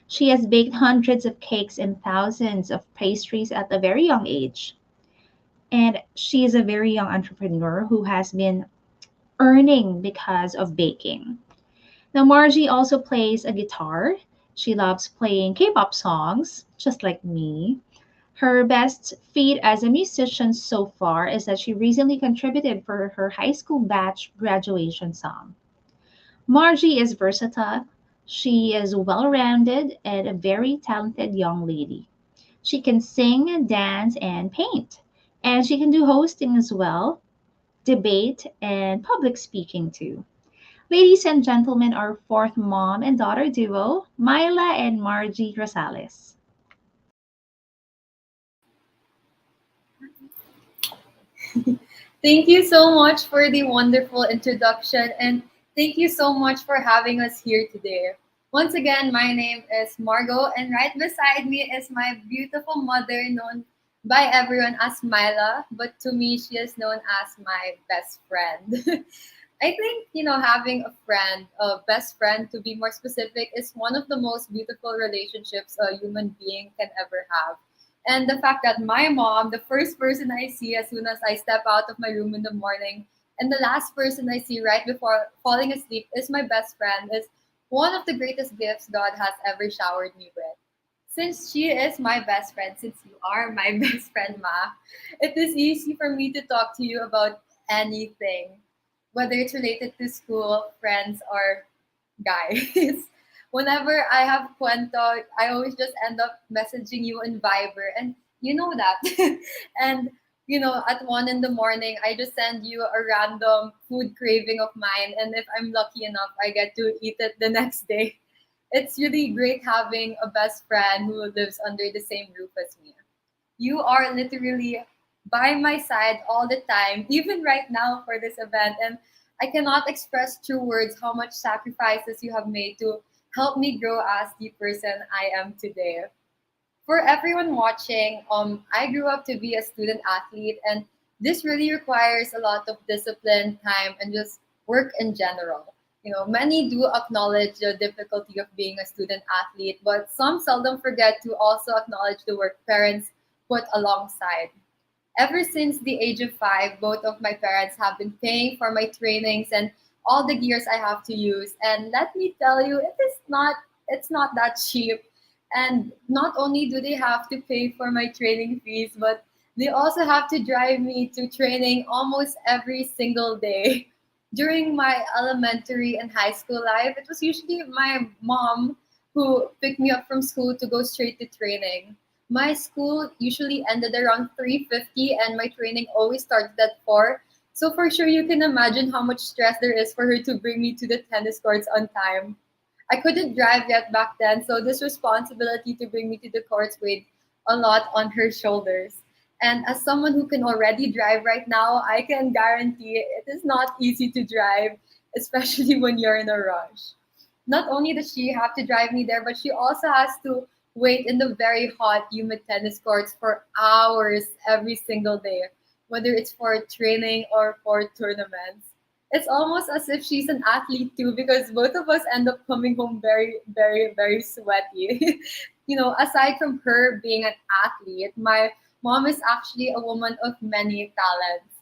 She has baked hundreds of cakes and thousands of pastries at a very young age. And she is a very young entrepreneur who has been earning because of baking. Now, Margie also plays a guitar. She loves playing K pop songs, just like me. Her best feat as a musician so far is that she recently contributed for her high school batch graduation song. Margie is versatile. She is well rounded and a very talented young lady. She can sing, dance, and paint. And she can do hosting as well, debate, and public speaking too. Ladies and gentlemen, our fourth mom and daughter duo, Myla and Margie Rosales. Thank you so much for the wonderful introduction and thank you so much for having us here today. Once again, my name is Margot and right beside me is my beautiful mother known by everyone as Myla, but to me she is known as my best friend. I think, having a friend, a best friend to be more specific, is one of the most beautiful relationships a human being can ever have. And the fact that my mom, the first person I see as soon as I step out of my room in the morning, and the last person I see right before falling asleep is my best friend, is one of the greatest gifts God has ever showered me with. Since she is my best friend, since you are my best friend, Ma, it is easy for me to talk to you about anything, whether it's related to school, friends, or guys. Whenever I have kwento, I always just end up messaging you in Viber, and you know that. And at 1 in the morning, I just send you a random food craving of mine, and if I'm lucky enough, I get to eat it the next day. It's really great having a best friend who lives under the same roof as me. You are literally by my side all the time, even right now for this event. And I cannot express through words how much sacrifices you have made to help me grow as the person I am today. For everyone watching, I grew up to be a student athlete, and this really requires a lot of discipline, time, and just work in general. Many do acknowledge the difficulty of being a student athlete, but some seldom forget to also acknowledge the work parents put alongside. Ever since the age of 5, both of my parents have been paying for my trainings and all the gears I have to use. And let me tell you, it's not that cheap. And not only do they have to pay for my training fees, but they also have to drive me to training almost every single day. During my elementary and high school life, it was usually my mom who picked me up from school to go straight to training. My school usually ended around 3:50 and my training always started at 4. So for sure you can imagine how much stress there is for her to bring me to the tennis courts on time. I couldn't drive yet back then, so this responsibility to bring me to the courts weighed a lot on her shoulders. And as someone who can already drive right now, I can guarantee it is not easy to drive, especially when you're in a rush. Not only does she have to drive me there, but she also has to wait in the very hot, humid tennis courts for hours every single day, whether it's for training or for tournaments. It's almost as if she's an athlete too, because both of us end up coming home very, very, very sweaty. Aside from her being an athlete, my mom is actually a woman of many talents.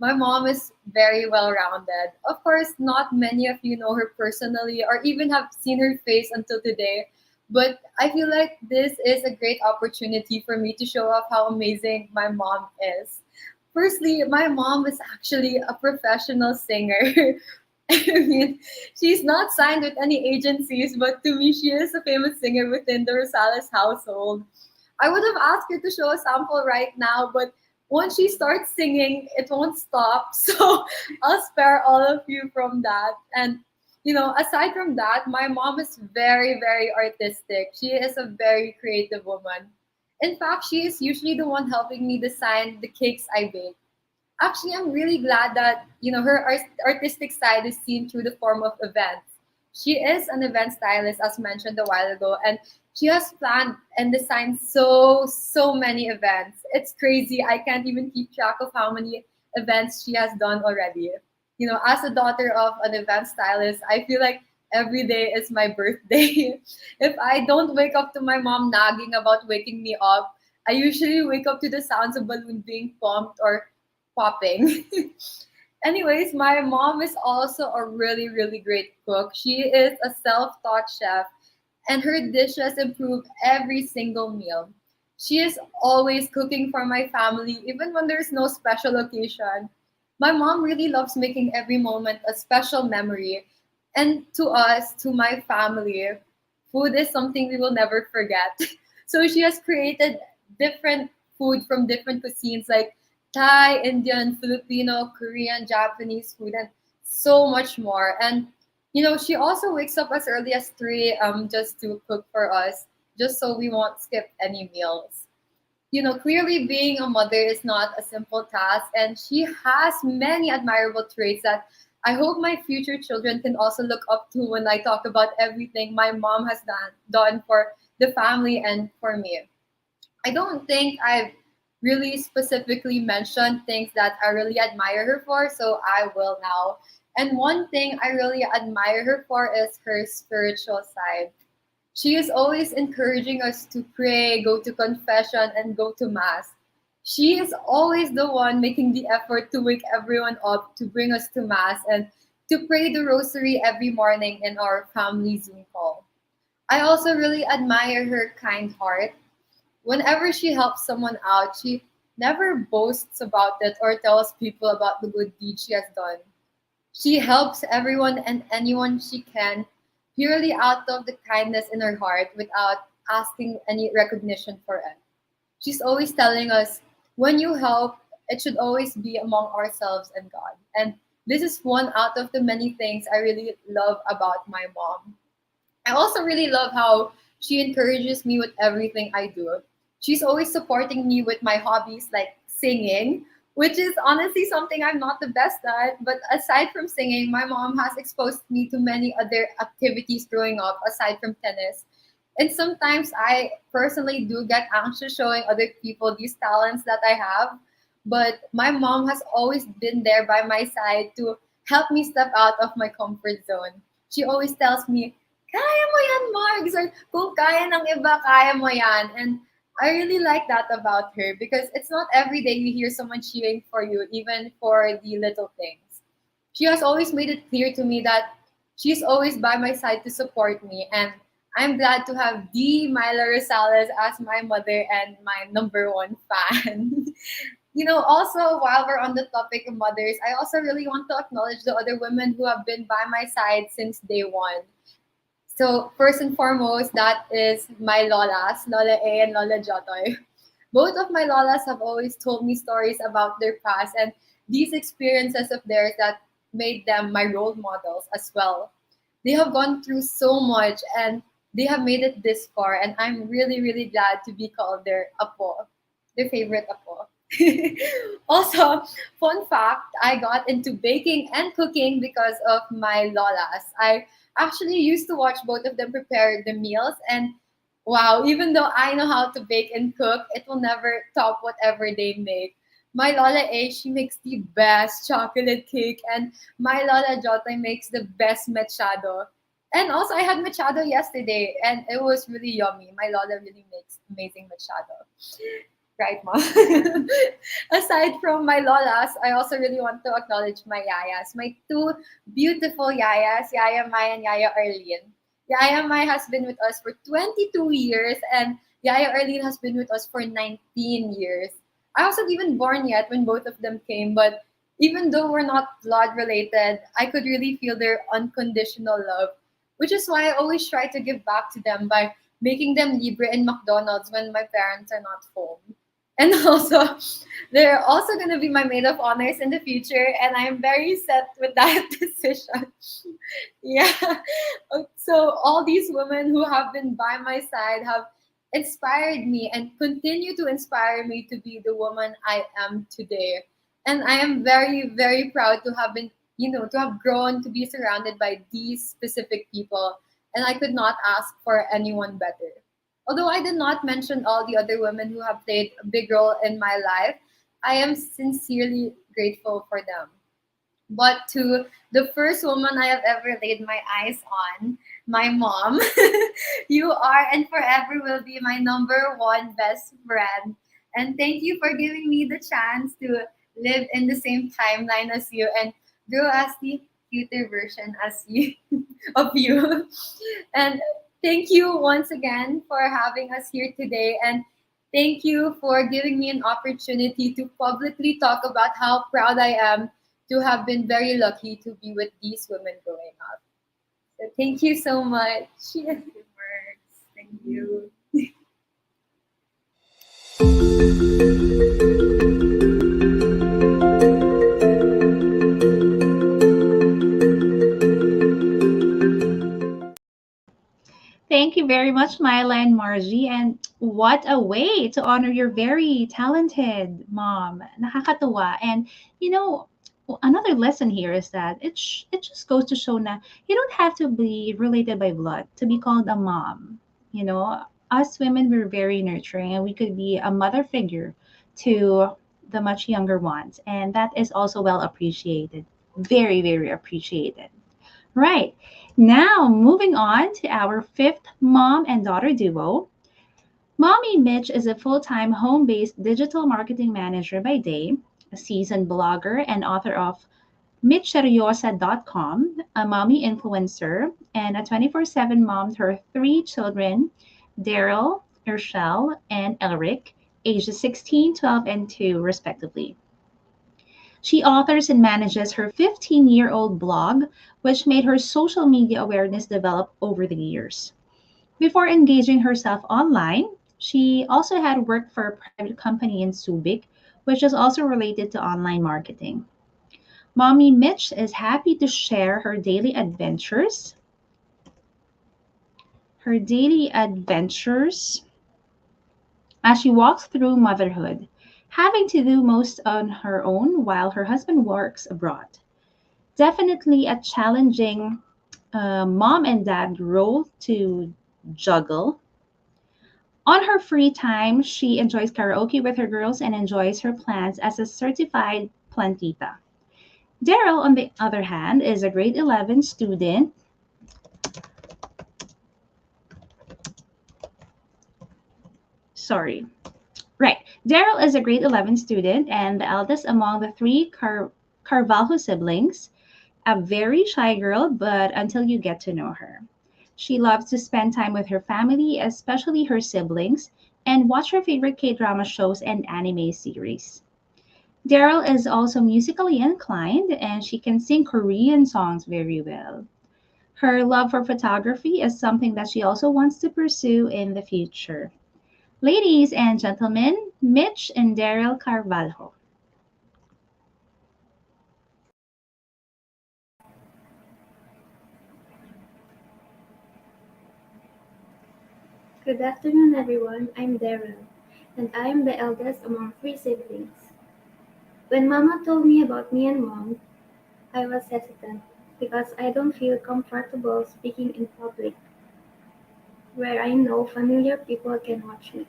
My mom is very well rounded. Of course, not many of you know her personally or even have seen her face until today, but I feel like this is a great opportunity for me to show off how amazing my mom is. Firstly, my mom is actually a professional singer. I mean, she's not signed with any agencies, but to me, she is a famous singer within the Rosales household. I would have asked her to show a sample right now, but once she starts singing, it won't stop. So I'll spare all of you from that. And, aside from that, my mom is very, very artistic. She is a very creative woman. In fact, she is usually the one helping me design the cakes I bake. Actually, I'm really glad that her artistic side is seen through the form of events. She is an event stylist, as mentioned a while ago, and she has planned and designed so many events. It's crazy. I can't even keep track of how many events she has done already. As a daughter of an event stylist, I feel like every day is my birthday. If I don't wake up to my mom nagging about waking me up, I usually wake up to the sounds of balloon being pumped or popping. Anyways, my mom is also a really, really great cook. She is a self taught chef, and her dishes improve every single meal. She is always cooking for my family, even when there's no special occasion. My mom really loves making every moment a special memory. And to us, to my family, food is something we will never forget. So she has created different food from different cuisines like Thai, Indian, Filipino, Korean, Japanese food, and so much more. And she also wakes up as early as 3 just to cook for us, just so we won't skip any meals. Clearly being a mother is not a simple task, and she has many admirable traits that I hope my future children can also look up to when I talk about everything my mom has done for the family and for me. I don't think I've really specifically mentioned things that I really admire her for, so I will now. And one thing I really admire her for is her spiritual side. She is always encouraging us to pray, go to confession, and go to Mass. She is always the one making the effort to wake everyone up to bring us to Mass and to pray the Rosary every morning in our family Zoom call. I also really admire her kind heart. Whenever she helps someone out, she never boasts about it or tells people about the good deed she has done. She helps everyone and anyone she can purely out of the kindness in her heart without asking any recognition for it. She's always telling us, when you help, it should always be among ourselves and God. And this is one out of the many things I really love about my mom. I also really love how she encourages me with everything I do. She's always supporting me with my hobbies like singing, which is honestly something I'm not the best at. But aside from singing, my mom has exposed me to many other activities growing up aside from tennis. And sometimes I personally do get anxious showing other people these talents that I have. But my mom has always been there by my side to help me step out of my comfort zone. She always tells me, kaya mo yan, Margs, or kung kaya ng iba, kaya mo yan. And I really like that about her because it's not every day you hear someone cheering for you, even for the little things. She has always made it clear to me that she's always by my side to support me. And I'm glad to have the Myla Rosales as my mother and my number one fan. Also, while we're on the topic of mothers, I also really want to acknowledge the other women who have been by my side since day one. So first and foremost, that is my lolas, Lola A and Lola Jotoy. Both of my lolas have always told me stories about their past and these experiences of theirs that made them my role models as well. They have gone through so much and they have made it this far, and I'm really, really glad to be called their apo, their favorite apo. Also, fun fact, I got into baking and cooking because of my lolas. I actually used to watch both of them prepare the meals, and wow, even though I know how to bake and cook, it will never top whatever they make. My Lola A, she makes the best chocolate cake, and my Lola Jota makes the best machado. And also, I had machado yesterday, and it was really yummy. My Lola really makes amazing machado. Right, Mom? Aside from my lolas, I also really want to acknowledge my yayas, my two beautiful yayas, Yaya Mai and Yaya Arlene. Yaya Mai has been with us for 22 years, and Yaya Arlene has been with us for 19 years. I wasn't even born yet when both of them came, but even though we're not blood related, I could really feel their unconditional love, which is why I always try to give back to them by making them libre in McDonald's when my parents are not home. And also, they're also going to be my maid of honors in the future, and I'm very set with that decision. Yeah. So, all these women who have been by my side have inspired me and continue to inspire me to be the woman I am today. And I am very, very proud to have been, to have grown to be surrounded by these specific people. And I could not ask for anyone better. Although I did not mention all the other women who have played a big role in my life, I am sincerely grateful for them. But to the first woman I have ever laid my eyes on, my mom, you are and forever will be my number one best friend. And thank you for giving me the chance to live in the same timeline as you and grow as the cuter version as you of you. And thank you once again for having us here today. And thank you for giving me an opportunity to publicly talk about how proud I am to have been very lucky to be with these women growing up. So thank you so much. Thank you. Thank you very much, Myla and Margie. And what a way to honor your very talented mom. Nakakatuwa. And, you know, another lesson here is that it just goes to show na you don't have to be related by blood to be called a mom. You know, us women, we're very nurturing and we could be a mother figure to the much younger ones. And that is also well appreciated. Very, very appreciated. Right. Now, moving on to our fifth mom and daughter duo. Mommy Mitch is a full time home based digital marketing manager by day, a seasoned blogger and author of MitchSeryosa.com, a mommy influencer, and a 24/7 mom to her three children, Daryl, Urshel, and Elric, ages 16, 12, and 2, respectively. She authors and manages her 15-year-old blog, which made her social media awareness develop over the years. Before engaging herself online, she also had worked for a private company in Subic, which is also related to online marketing. Mommy Mitch is happy to share her daily adventures as she walks through motherhood, having to do most on her own while her husband works abroad. Definitely a challenging mom and dad role to juggle. On her free time, she enjoys karaoke with her girls and enjoys her plants as a certified plantita. Daryl, on the other hand, is a grade 11 student. Sorry. Right. Daryl is a grade 11 student and the eldest among the three Carvalho siblings, a very shy girl, but until you get to know her. She loves to spend time with her family, especially her siblings, and watch her favorite K drama shows and anime series. Daryl is also musically inclined and she can sing Korean songs very well. Her love for photography is something that she also wants to pursue in the future. Ladies and gentlemen, Mitch and Daryl Carvalho. Good afternoon, everyone. I'm Daryl, and I am the eldest among three siblings. When Mama told me about me and Mom, I was hesitant because I don't feel comfortable speaking in public where I know familiar people can watch me.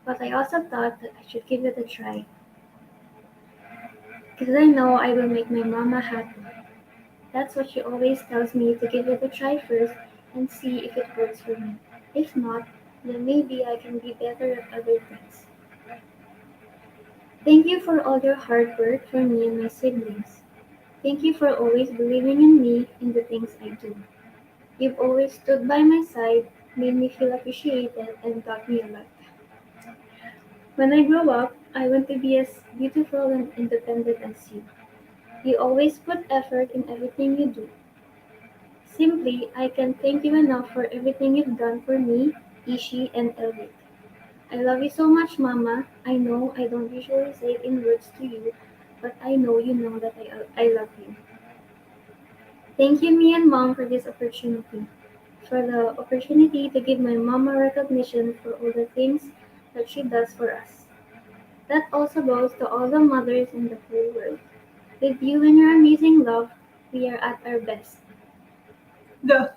But I also thought that I should give it a try because I know I will make my mama happy. That's what she always tells me, to give it a try first and see if it works for me. If not, then maybe I can be better at other things. Thank you for all your hard work for me and my siblings. Thank you for always believing in me and the things I do. You've always stood by my side, made me feel appreciated, and taught me a lot. When I grow up, I want to be as beautiful and independent as you. You always put effort in everything you do. Simply, I can't thank you enough for everything you've done for me, Ishi, and Elric. I love you so much, Mama. I know I don't usually say it in words to you, but I know you know that I love you. Thank you, me and Mom, for this opportunity. For the opportunity to give my mama recognition for all the things that she does for us. That also goes to all the mothers in the whole world. With you and your amazing love, we are at our best. The,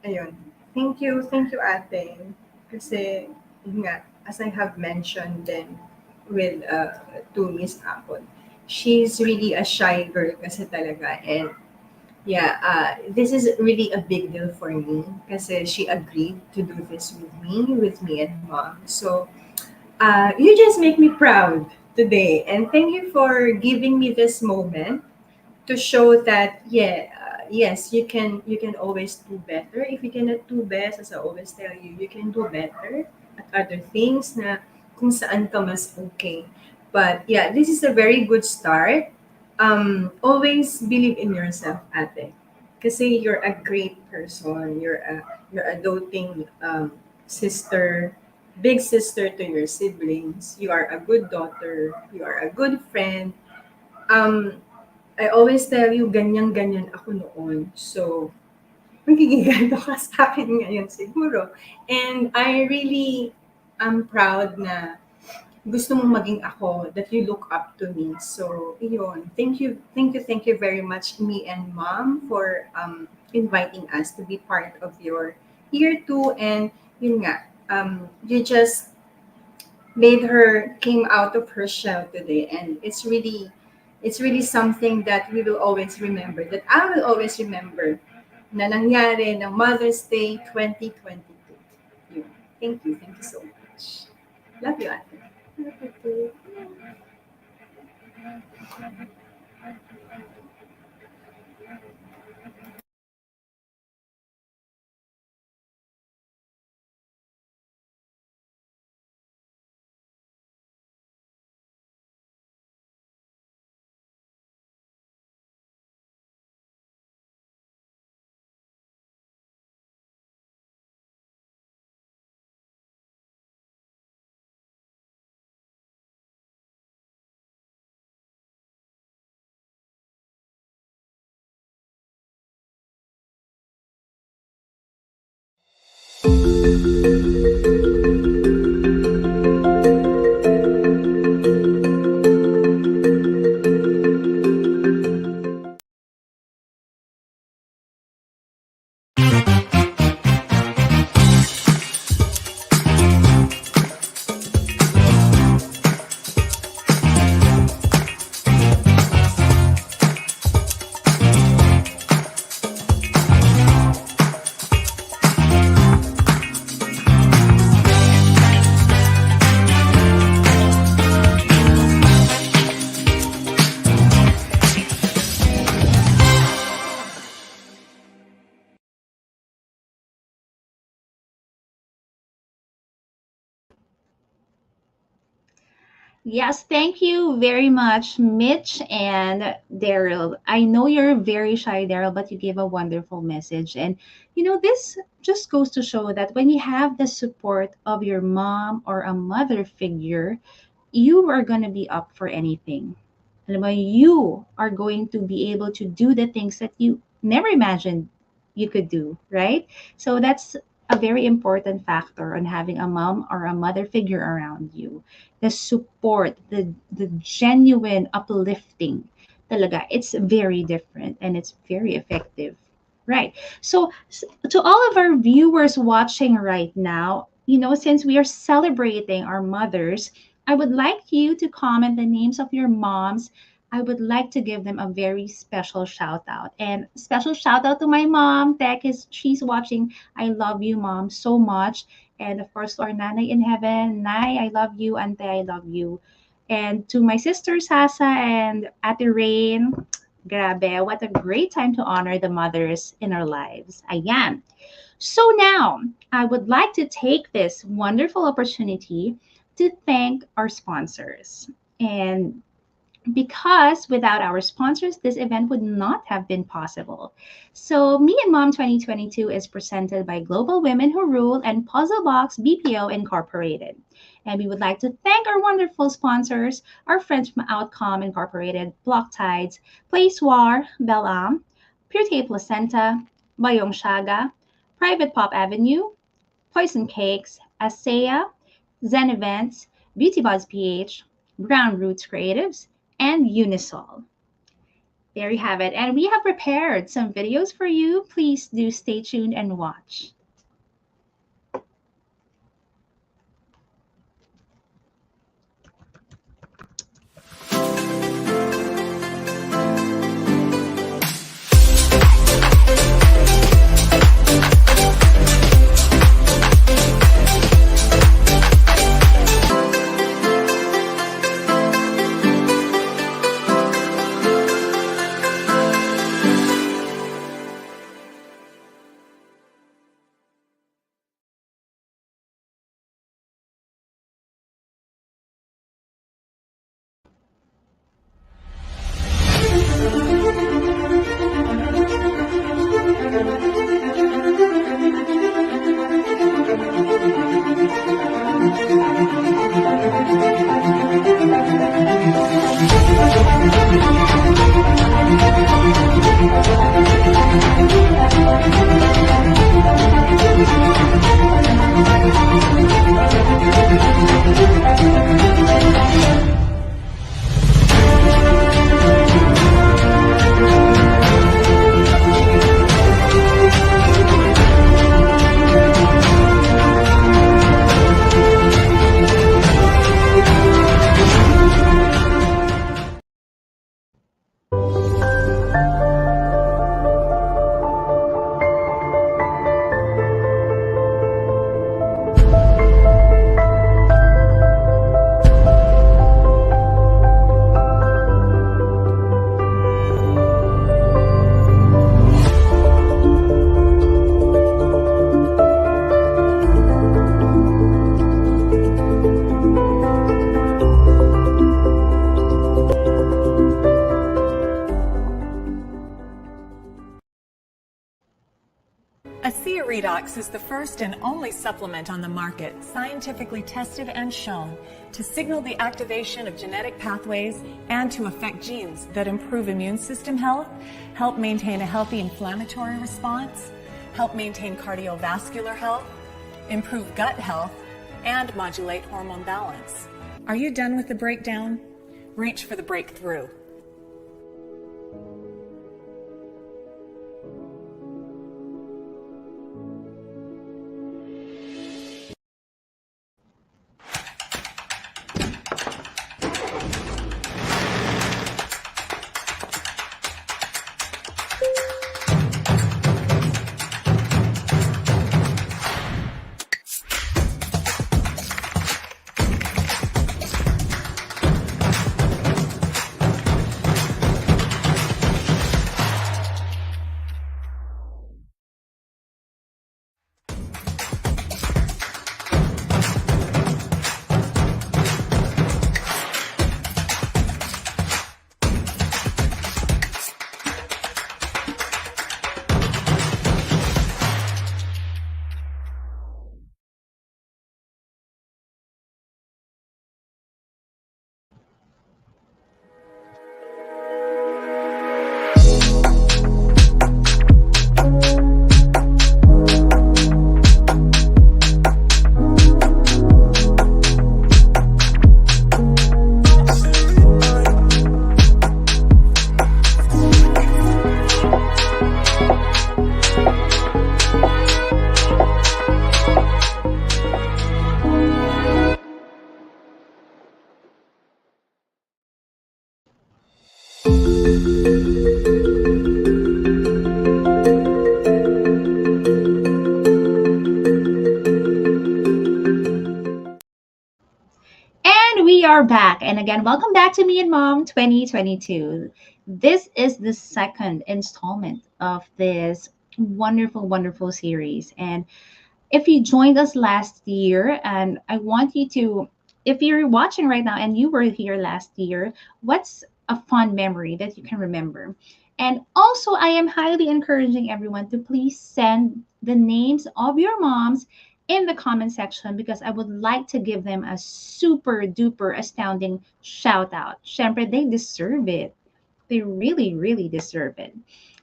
ayun. Thank you ate. Kasi, yun nga, as I have mentioned then with to Miss Apple, she's really a shy girl kasi talaga. And yeah, this is really a big deal for me kasi she agreed to do this with me and mom. So, you just make me proud today. And thank you for giving me this moment to show that yes, you can always do better. If you cannot do best, as I always tell you, you can do better at other things na kung saan ka mas okay. But yeah, this is a very good start. Always believe in yourself, ate, kasi you're a great person. You're a doting sister, big sister to your siblings. You are a good daughter, you are a good friend. um I always tell you, ganyan-ganyan ako noon. So, magiging ganito ka sa akin ngayon siguro. And I really am proud na gusto mong maging ako, that you look up to me. So, yun. Thank you very much, me and mom, for inviting us to be part of your year two. And yun nga, you just made her came out of her shell today, and it's really something that we will always remember, that I will always remember, na nangyari ng Mother's Day 2022. Yun. Thank you so much. Love you, ate. Yes, thank you very much, Mitch and Daryl. I know you're very shy, Daryl, but you gave a wonderful message. And, this just goes to show that when you have the support of your mom or a mother figure, you are going to be up for anything. Alam mo, you are going to be able to do the things that you never imagined you could do, right? So that's a very important factor on having a mom or a mother figure around you. The support, the genuine uplifting, talaga, it's very different and it's very effective. Right. So, to all of our viewers watching right now, since we are celebrating our mothers, I would like you to comment the names of your moms. I would like to give them a very special shout out. And special shout out to my mom, Tech, is she's watching. I love you, mom, so much. And of course, to our Nanay in heaven, Nay, I love you. Ante, I love you. And to my sister Sasa and Ate Rain, grabe, what a great time to honor the mothers in our lives. Ayan. So now, I would like to take this wonderful opportunity to thank our sponsors. And because without our sponsors, this event would not have been possible. So, Me and Mom 2022 is presented by Global Women Who Rule and Puzzle Box BPO Incorporated. And we would like to thank our wonderful sponsors, our friends from Outcome Incorporated, Block Tides, Placewar, Belam, Purity Placenta, Bayong Shaga, Private Pop Avenue, Poison Cakes, ASEA, Zen Events, Beauty Buzz PH, Brown Roots Creatives, and Unisol. There you have it. And we have prepared some videos for you. Please do stay tuned and watch. ASEA Redox is the first and only supplement on the market scientifically tested and shown to signal the activation of genetic pathways and to affect genes that improve immune system health, help maintain a healthy inflammatory response, help maintain cardiovascular health, improve gut health, and modulate hormone balance. Are you done with the breakdown? Reach for the breakthrough. we're back. And again, welcome back to Me and Mom 2022. This is the second installment of this wonderful, wonderful series. And if you joined us last year, and I want you to, if you're watching right now and you were here last year, what's a fun memory that you can remember? And also, I am highly encouraging everyone to please send the names of your moms in the comment section because I would like to give them a super duper astounding shout out. Syempre, they deserve it. They really, really deserve it.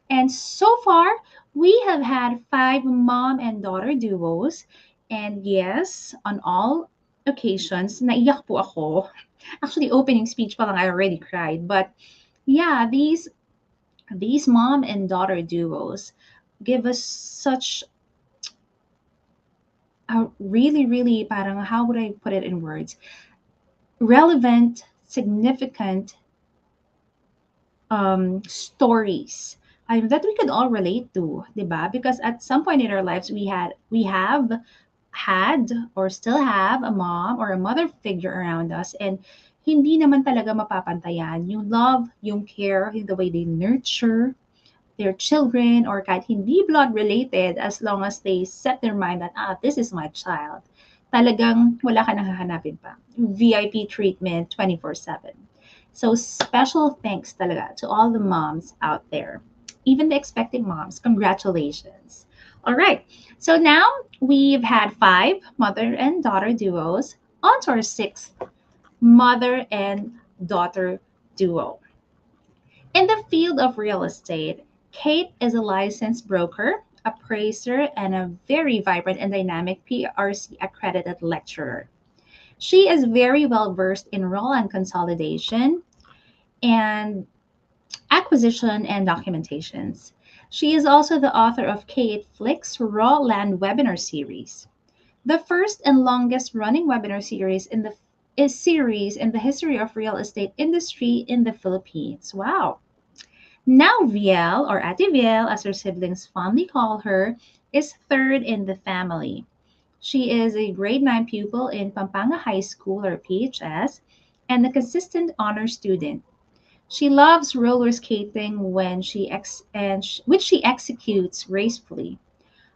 And so far, we have had five mom and daughter duos. And yes, on all occasions, naiyak po ako. Actually, opening speech pa lang, I already cried. But yeah, these mom and daughter duos give us such a really, really, parang, how would I put it in words? Relevant, significant stories that we could all relate to, 'di ba? Because at some point in our lives, we have had or still have a mom or a mother figure around us, and hindi naman talaga mapapantayan yung love, yung care, the way they nurture their children or kahit hindi blood related as long as they set their mind that this is my child. Talagang wala ka nang hahanapin pa. VIP treatment 24/7. So special thanks talaga to all the moms out there. Even the expecting moms, congratulations. All right. So now we've had five mother and daughter duos. On to our sixth mother and daughter duo. In the field of real estate, Kate is a licensed broker, appraiser, and a very vibrant and dynamic PRC accredited lecturer. She is very well versed in raw land consolidation and acquisition and documentations. She is also the author of Kate Flick's Raw Land webinar series, the first and longest running webinar series in the history of real estate industry in the Philippines. Wow. Now Viel, or Ate Viel, as her siblings fondly call her, is third in the family. She is a grade 9 pupil in Pampanga High School, or PHS, and a consistent honor student. She loves roller skating which she executes gracefully.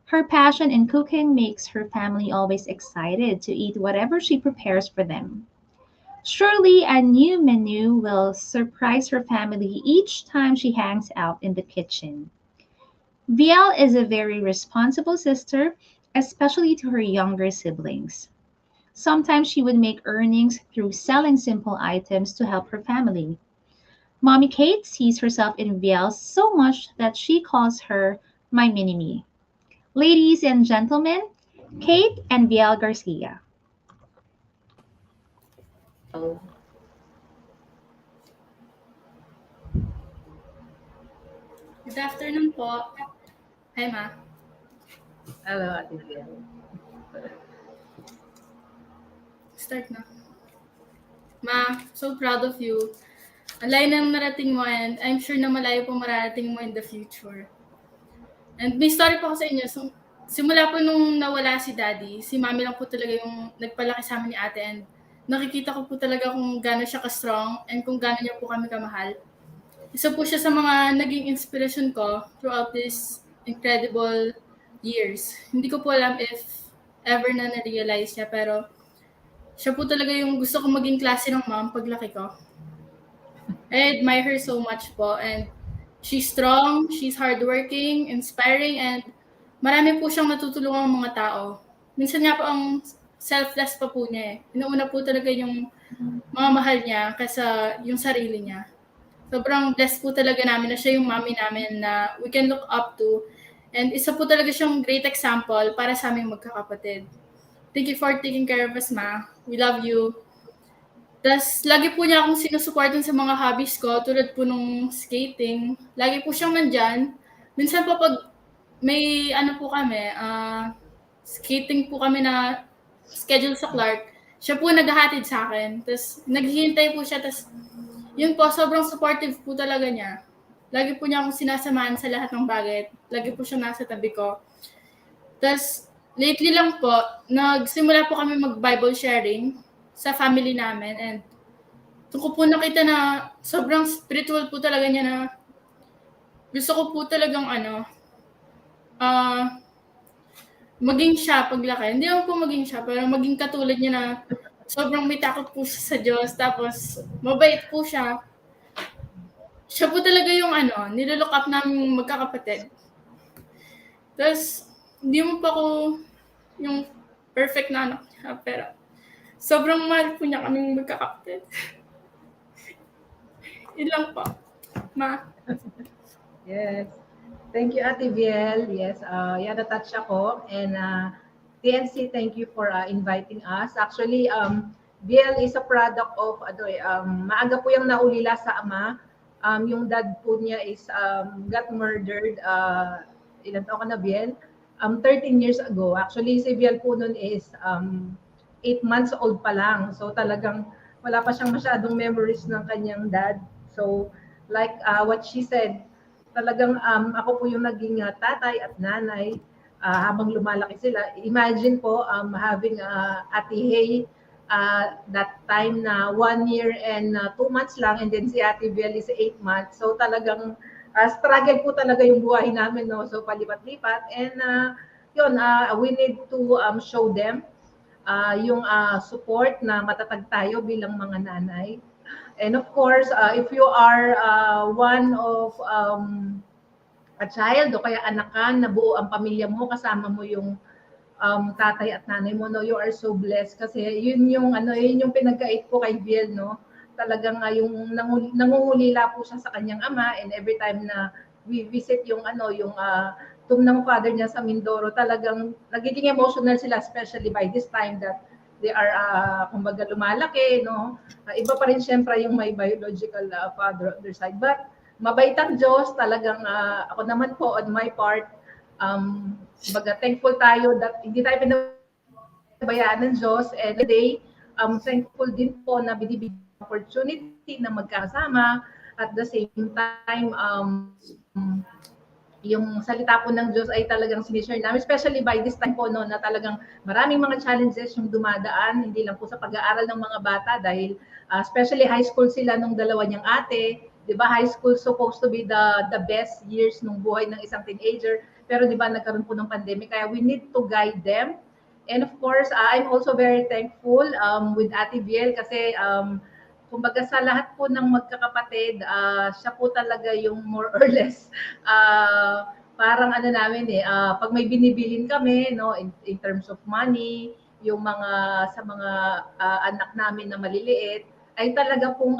Her passion in cooking makes her family always excited to eat whatever she prepares for them. Surely a new menu will surprise her family each time she hangs out in the kitchen. Viel is a very responsible sister, especially to her younger siblings. Sometimes she would make earnings through selling simple items to help her family. Mommy Kate sees herself in Viel so much that she calls her my mini-me. Ladies and gentlemen, Kate and Viel Garcia. Good afternoon po. Hi, Ma. Hello, Ate Biel. Start na. Ma, so proud of you. Ang layo ng narating mo and I'm sure na malayo po mararating mo in the future. And may story po ako sa inyo. So, simula po nung nawala si Daddy, si Mami lang po talaga yung nagpalaki sa amin ni Ate and nakikita ko po talaga kung gaano siya ka-strong and kung gaano niya po kami kamahal. Isa po siya sa mga naging inspiration ko throughout this incredible years. Hindi ko po alam if ever na na-realize niya, pero siya po talaga yung gusto kong maging klase ng mom paglaki ko. I admire her so much po, and she's strong, she's hardworking, inspiring, and marami po siyang natutulungang mga tao. Minsan nga po ang selfless pa po niya eh. Inuuna po talaga yung mga mahal niya kaysa yung sarili niya. Sobrang blessed po talaga namin na siya yung mommy namin na we can look up to. And isa po talaga siyang great example para sa aming magkakapatid. Thank you for taking care of us, Ma. We love you. Tapos, lagi po niya akong sinusuportan sa mga hobbies ko, tulad po nung skating. Lagi po siyang nandyan. Minsan po pag may ano po kami, skating po kami na schedule sa Clark, siya po naghahatid sa akin. Tapos, naghihintay po siya. Tapos, yun po, sobrang supportive po talaga niya. Lagi po niya akong sinasamahan sa lahat ng bagay. Lagi po siya nasa tabi ko. Tapos, lately lang po, nagsimula po kami mag-Bible sharing sa family namin. And Doon ko po nakita na sobrang spiritual po talaga niya na gusto ko po talagang maging siya paglaki. Hindi naman po maging siya, pero maging katulad niya na sobrang may takot po siya sa Diyos, tapos mabait po siya. Siya po talaga yung nilook up namin magkakapatid. Tapos, hindi mo pa ako yung perfect na anak niya, pero sobrang mahal po niya kaming magkakapatid. Ilang po, ma. Yes. Thank you, Ate Viel. Yes, na-touch ako. And TNC, thank you for inviting us. Actually, Viel is a product of, maaga po yung naulila sa ama. Yung dad po niya is got murdered. Ilan taon ka na, Viel? 13 years ago. Actually, si Viel po nun is 8 months old pa lang. So talagang wala pa siyang masyadong memories ng kanyang dad. So like what she said, talagang ako po yung naging tatay at nanay habang lumalaki sila. Imagine po having Ate Hay that time na 1 year and 2 months lang, and then si Ate Viel is 8 months. So talagang struggle po talaga yung buhay namin, no? So palipat-lipat, and we need to show them yung support na matatag tayo bilang mga nanay. And of course, if you are one of a child o kaya anak ka, nabuo ang pamilya mo, kasama mo yung tatay at nanay mo, no, you are so blessed kasi yun yung pinagkait ko kay Biel, no. Talagang yung nangungulila po siya sa kanyang ama, and every time na we visit yung tomb ng father niya sa Mindoro, talagang nagiging emotional sila, especially by this time that they are kumbaga lumalaki, no. Iba pa rin syempre yung may biological father on their side, but mabait ang Diyos talagang. Ako naman po on my part, kumbaga thankful tayo that hindi tayo pinabayaan ng Diyos, and today thankful din po na binibigyan opportunity na magkasama. At the same time, yung salita po ng Diyos ay talagang sinishare namin, especially by this time po, no, na talagang maraming mga challenges yung dumadaan, hindi lang po sa pag-aaral ng mga bata, dahil especially high school sila nung dalawa niyang ate, di ba? High school supposed to be the best years ng buhay ng isang teenager, pero di ba nagkaroon po ng pandemic, kaya we need to guide them. And of course, I'm also very thankful with Ate Viel kasi kumbaga sa lahat po ng magkakapatid, siya po talaga yung more or less parang namin pag may binibilin kami, no, in terms of money, yung mga sa mga anak namin na maliliit, ay talaga pong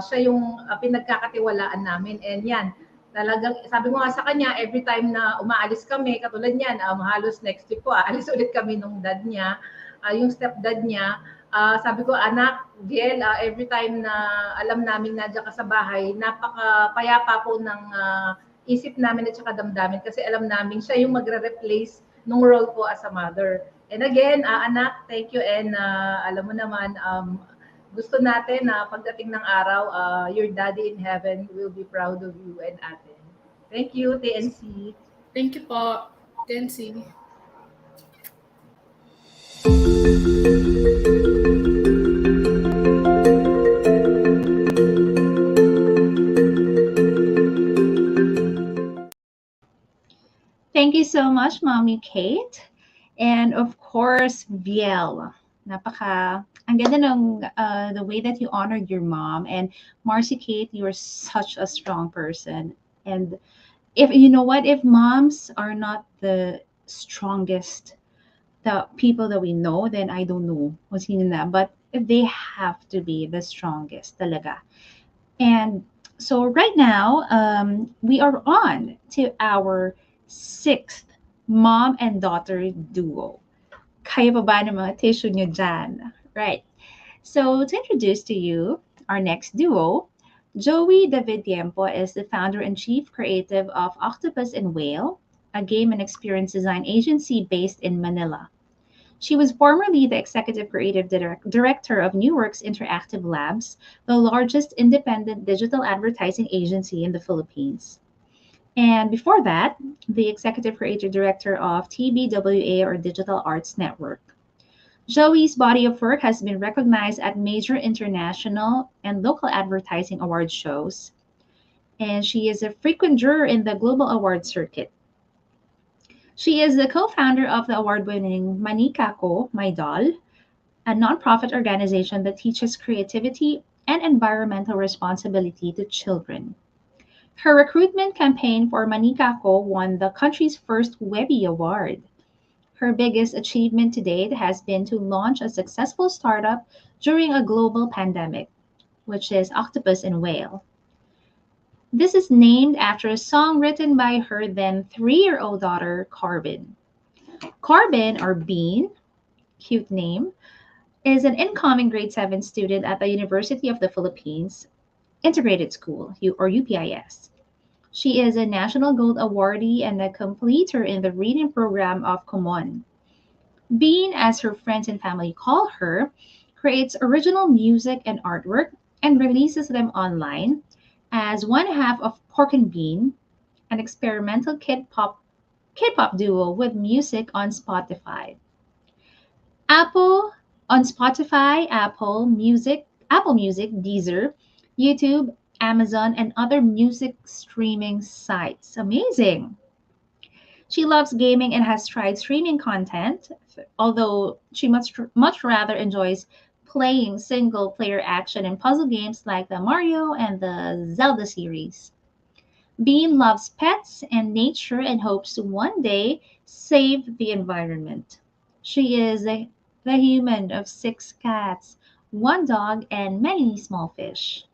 siya yung pinagkakatiwalaan namin. And yan, talagang sabi ko nga sa kanya, every time na umaalis kami, katulad niyan, halos next week po aalis ulit kami nung dad niya, yung stepdad niya. Sabi ko, anak, Viel, every time na alam namin nandiyan ka sa bahay, napakapayapa po ng isip namin at saka damdamin, kasi alam namin siya yung magre-replace nung role ko as a mother. And again, anak, thank you, and alam mo naman, gusto natin na pagdating ng araw, your daddy in heaven will be proud of you and ate. Thank you, TNC. Thank you po, TNC. Thank you so much, Mommy Kate. And of course, Viel. Ang ganda ng the way that you honored your mom. And Marcy Kate, you're such a strong person. And if you know what, if moms are not the strongest, the people that we know, then I don't know what's in that. But if they have to be the strongest, talaga. And so right now, we are on to our 6th mom and daughter duo. Kaya pa ba ng mga tissue nyo dyan? Right. So to introduce to you our next duo, Joey David Tiempo is the founder and chief creative of Octopus and Whale, a game and experience design agency based in Manila. She was formerly the executive creative director of New Works Interactive Labs, the largest independent digital advertising agency in the Philippines. And before that, the executive creative director of TBWA, or Digital Arts Network. Joey's body of work has been recognized at major international and local advertising award shows, and she is a frequent juror in the global award circuit. She is the co-founder of the award-winning Manikako, My Doll, a nonprofit organization that teaches creativity and environmental responsibility to children. Her recruitment campaign for Manikako won the country's first Webby Award. Her biggest achievement to date has been to launch a successful startup during a global pandemic, which is Octopus and Whale. This is named after a song written by her then 3-year-old daughter, Carbon. Carbon, or Bean, cute name, is an incoming grade 7 student at the University of the Philippines Integrated School, or UPIS. She is a National Gold Awardee and a completer in the reading program of Common. Bean, as her friends and family call her, creates original music and artwork and releases them online as one half of Pork and Bean, an experimental kid pop duo with music on Spotify. Apple on Spotify, Apple Music, Deezer, YouTube, Amazon, and other music streaming sites. Amazing. She loves gaming and has tried streaming content, although she much rather enjoys playing single player action and puzzle games like the Mario and the Zelda series. Bean loves pets and nature and hopes to one day save the environment. She is the human of 6 cats, one dog, and many small fish.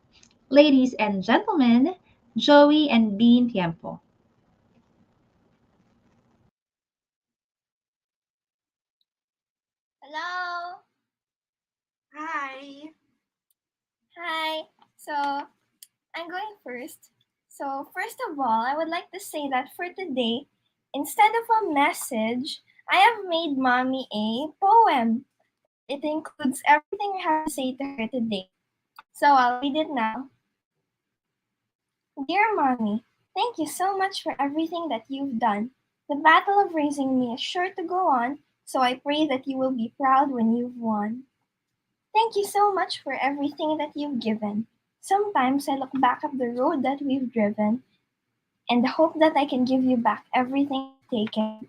Ladies and gentlemen, Joey and Bean Tiempo. Hello. Hi. Hi. So, I'm going first. So, first of all, I would like to say that for today, instead of a message, I have made mommy a poem. It includes everything I have to say to her today. So, I'll read it now. Dear mommy, thank you so much for everything that you've done. The battle of raising me is sure to go on, so I pray that you will be proud when you've won. Thank you so much for everything that you've given. Sometimes I look back at the road that we've driven and hope that I can give you back everything you've taken.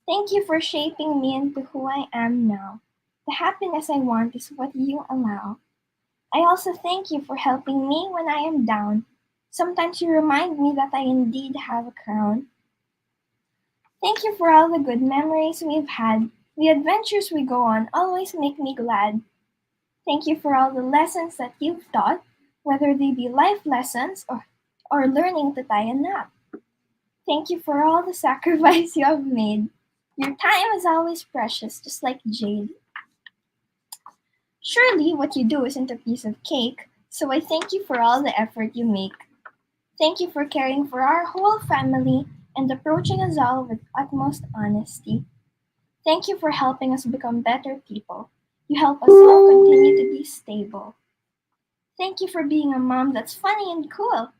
Thank you for shaping me into who I am now. The happiness I want is what you allow. I also thank you for helping me when I am down. Sometimes you remind me that I indeed have a crown. Thank you for all the good memories we've had. The adventures we go on always make me glad. Thank you for all the lessons that you've taught, whether they be life lessons or learning to tie a knot. Thank you for all the sacrifice you have made. Your time is always precious, just like jade. Surely what you do isn't a piece of cake, so I thank you for all the effort you make. Thank you for caring for our whole family and approaching us all with utmost honesty. Thank you for helping us become better people. You help us all continue to be stable. Thank you for being a mom that's funny and cool.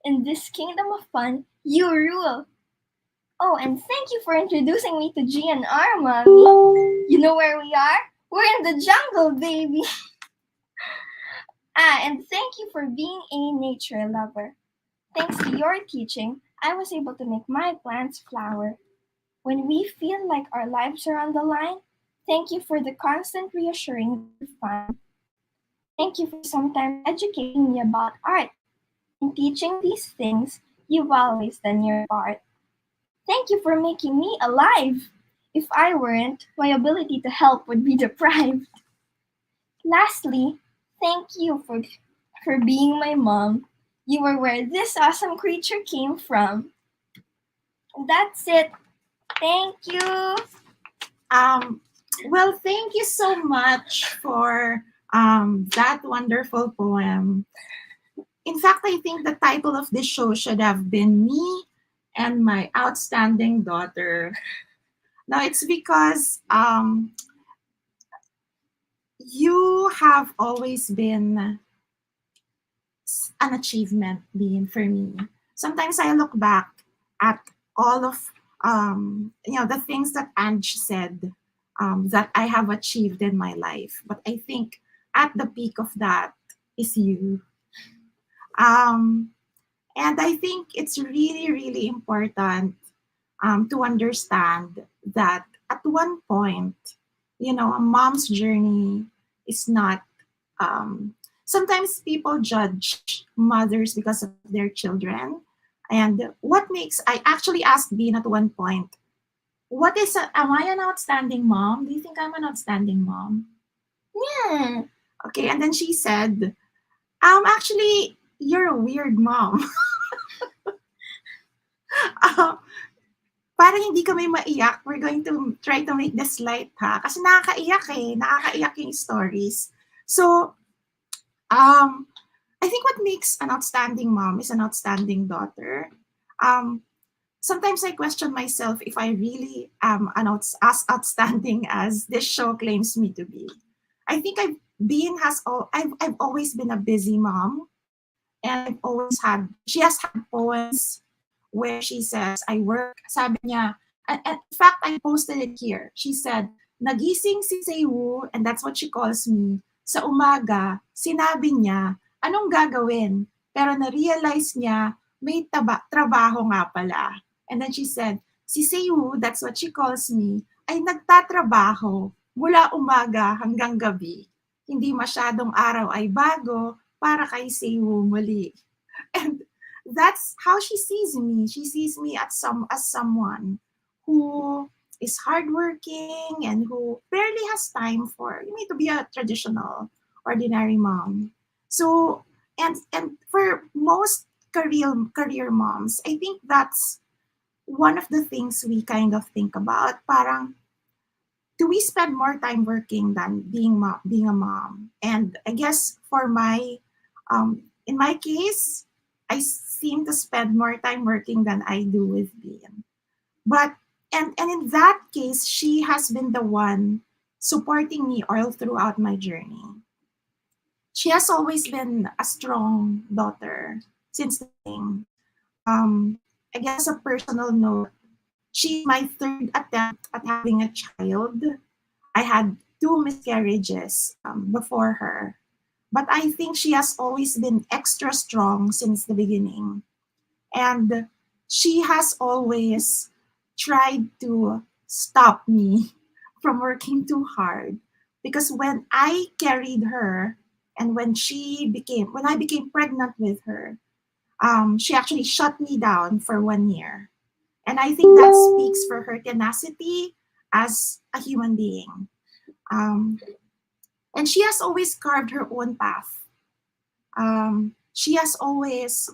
In this kingdom of fun, you rule. Oh, and thank you for introducing me to GNR, mommy. You know where we are? We're in the jungle, baby. And thank you for being a nature lover. Thanks to your teaching, I was able to make my plants flower. When we feel like our lives are on the line, thank you for the constant reassuring that you find. Thank you for sometimes educating me about art. In teaching these things, you've always done your part. Thank you for making me alive. If I weren't, my ability to help would be deprived. Lastly, thank you for being my mom. You were where this awesome creature came from. That's it. Thank you. Well, thank you so much for that wonderful poem. In fact, I think the title of this show should have been Me and My Outstanding Daughter. Now, it's because you have always been an achievement, Bean, for me. Sometimes I look back at all of the things that Ange said that I have achieved in my life. But I think at the peak of that is you. Um, and I think it's really, really important to understand that at one point, a mom's journey is not. Um, Sometimes people judge mothers because of their children. And what makes, I actually asked Bean at one point, am I an outstanding mom? Do you think I'm an outstanding mom? Yeah. Okay, and then she said, actually, you're a weird mom. um, para hindi kami maiyak, we're going to try to make this light, ha? Kasi nakakaiyak eh. Nakakaiyak yung stories. So, I think what makes an outstanding mom is an outstanding daughter. Um, Sometimes I question myself if I really am as outstanding as this show claims me to be. I think I've always been a busy mom, and she has had poems where she says, I work, sabi niya, and in fact, I posted it here. She said, nagising si Seiwu, and that's what she calls me, sa umaga, sinabi niya, anong gagawin? Pero na-realize niya, may trabaho nga pala. And then she said, si Seiwu, that's what she calls me, ay nagtatrabaho mula umaga hanggang gabi. Hindi masyadong araw ay bago para kay Seiwu muli. And that's how she sees me. She sees me as someone who is hardworking and who barely has time for me to be a traditional, ordinary mom. So, and for most career moms, I think that's one of the things we kind of think about. Parang, do we spend more time working than being a mom? And I guess in my case, I seem to spend more time working than I do with Bean. But and in that case, she has been the one supporting me all throughout my journey. She has always been a strong daughter since the beginning. I guess as a personal note, she's my third attempt at having a child. I had two miscarriages before her. But I think she has always been extra strong since the beginning. And she has always tried to stop me from working too hard. Because when I carried her and when I became pregnant with her, she actually shut me down for 1 year. And I think that speaks for her tenacity as a human being. Um, and she has always carved her own path. She has always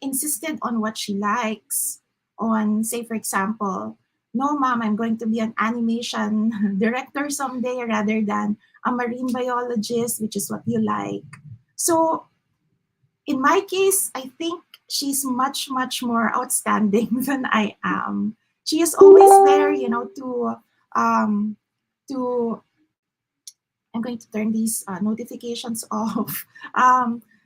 insisted on what she likes. On, say, for example, no, mom, I'm going to be an animation director someday rather than a marine biologist, which is what you like. So, in my case, I think she's much, much more outstanding than I am. She is always there, to I'm going to turn these notifications off.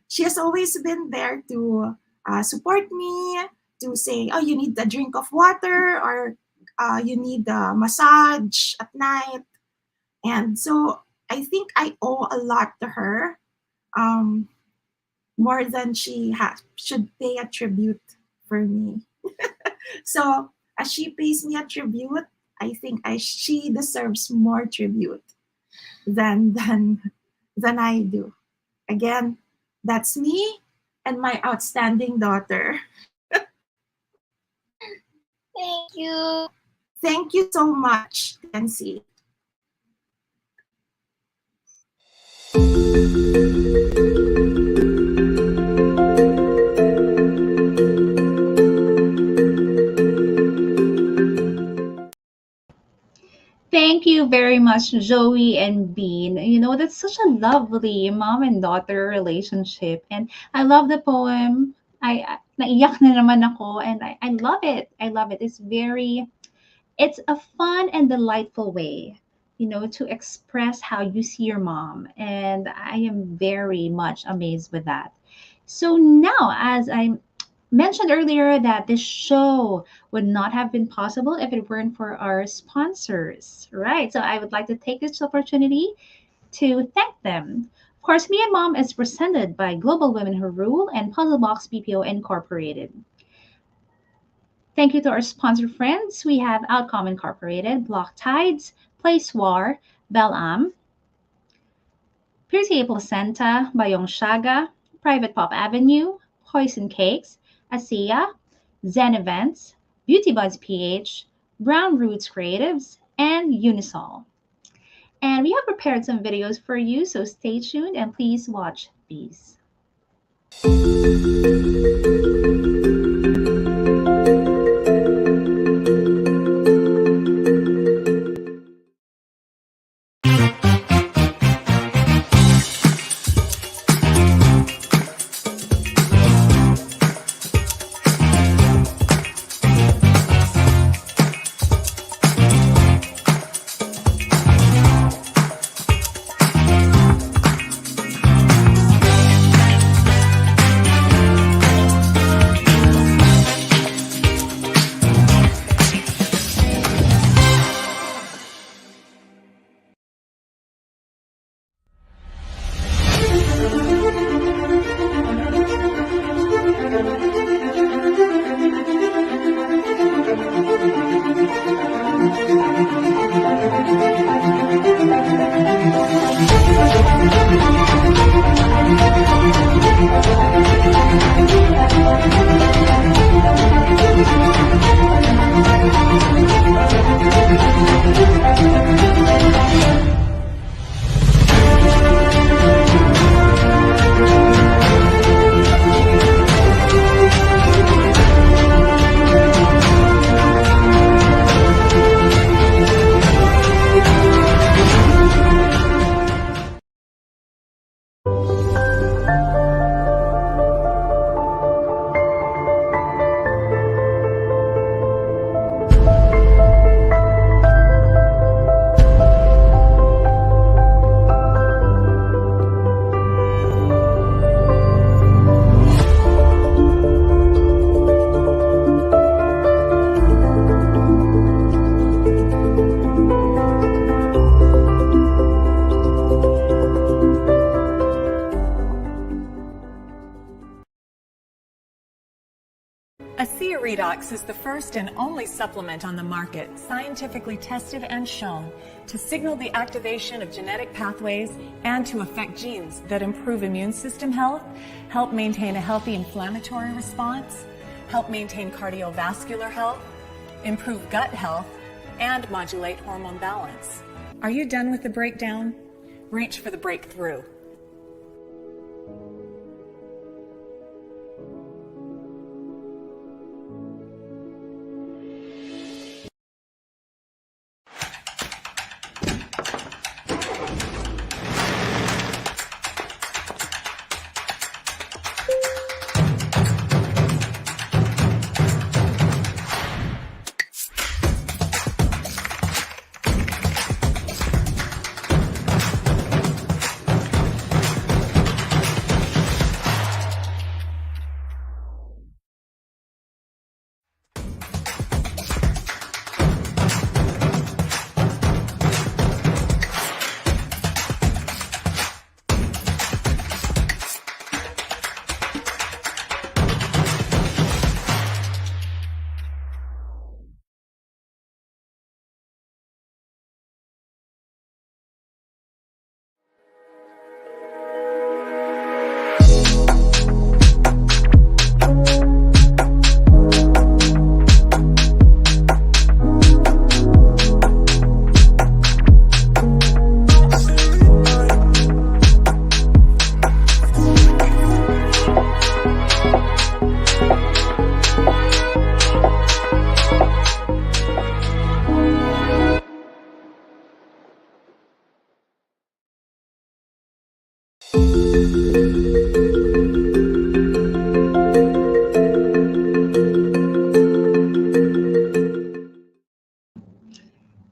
She has always been there to support me, to say, oh, you need a drink of water, or you need a massage at night. And so I think I owe a lot to her, more than she should pay a tribute for me. So as she pays me a tribute, I think she deserves more tribute than I do. Again, that's me and my outstanding daughter. Thank you. Thank you so much, TNC. Thank you very much, Joey and Bean. You know, that's such a lovely mom and daughter relationship. And I love the poem. Naiyak na naman ako, and I love it. I love it. It's a fun and delightful way, to express how you see your mom. And I am very much amazed with that. So now, as I'm mentioned earlier that this show would not have been possible if it weren't for our sponsors, right? So I would like to take this opportunity to thank them. Of course, Me and Mom is presented by Global Women Who Rule and Puzzle Box BPO Incorporated. Thank you to our sponsor friends. We have Outcome Incorporated, Block Tides, Place War, Belam, Pierce Placenta, Bayong Shaga, Private Pop Avenue, Poison Cakes, ASEA, Zen Events, Beauty Buds PH, Brown Roots Creatives, and Unisol. And we have prepared some videos for you, so stay tuned and please watch these. ASEA Redox is the first and only supplement on the market scientifically tested and shown to signal the activation of genetic pathways and to affect genes that improve immune system health, help maintain a healthy inflammatory response, help maintain cardiovascular health, improve gut health, and modulate hormone balance. Are you done with the breakdown? Reach for the breakthrough.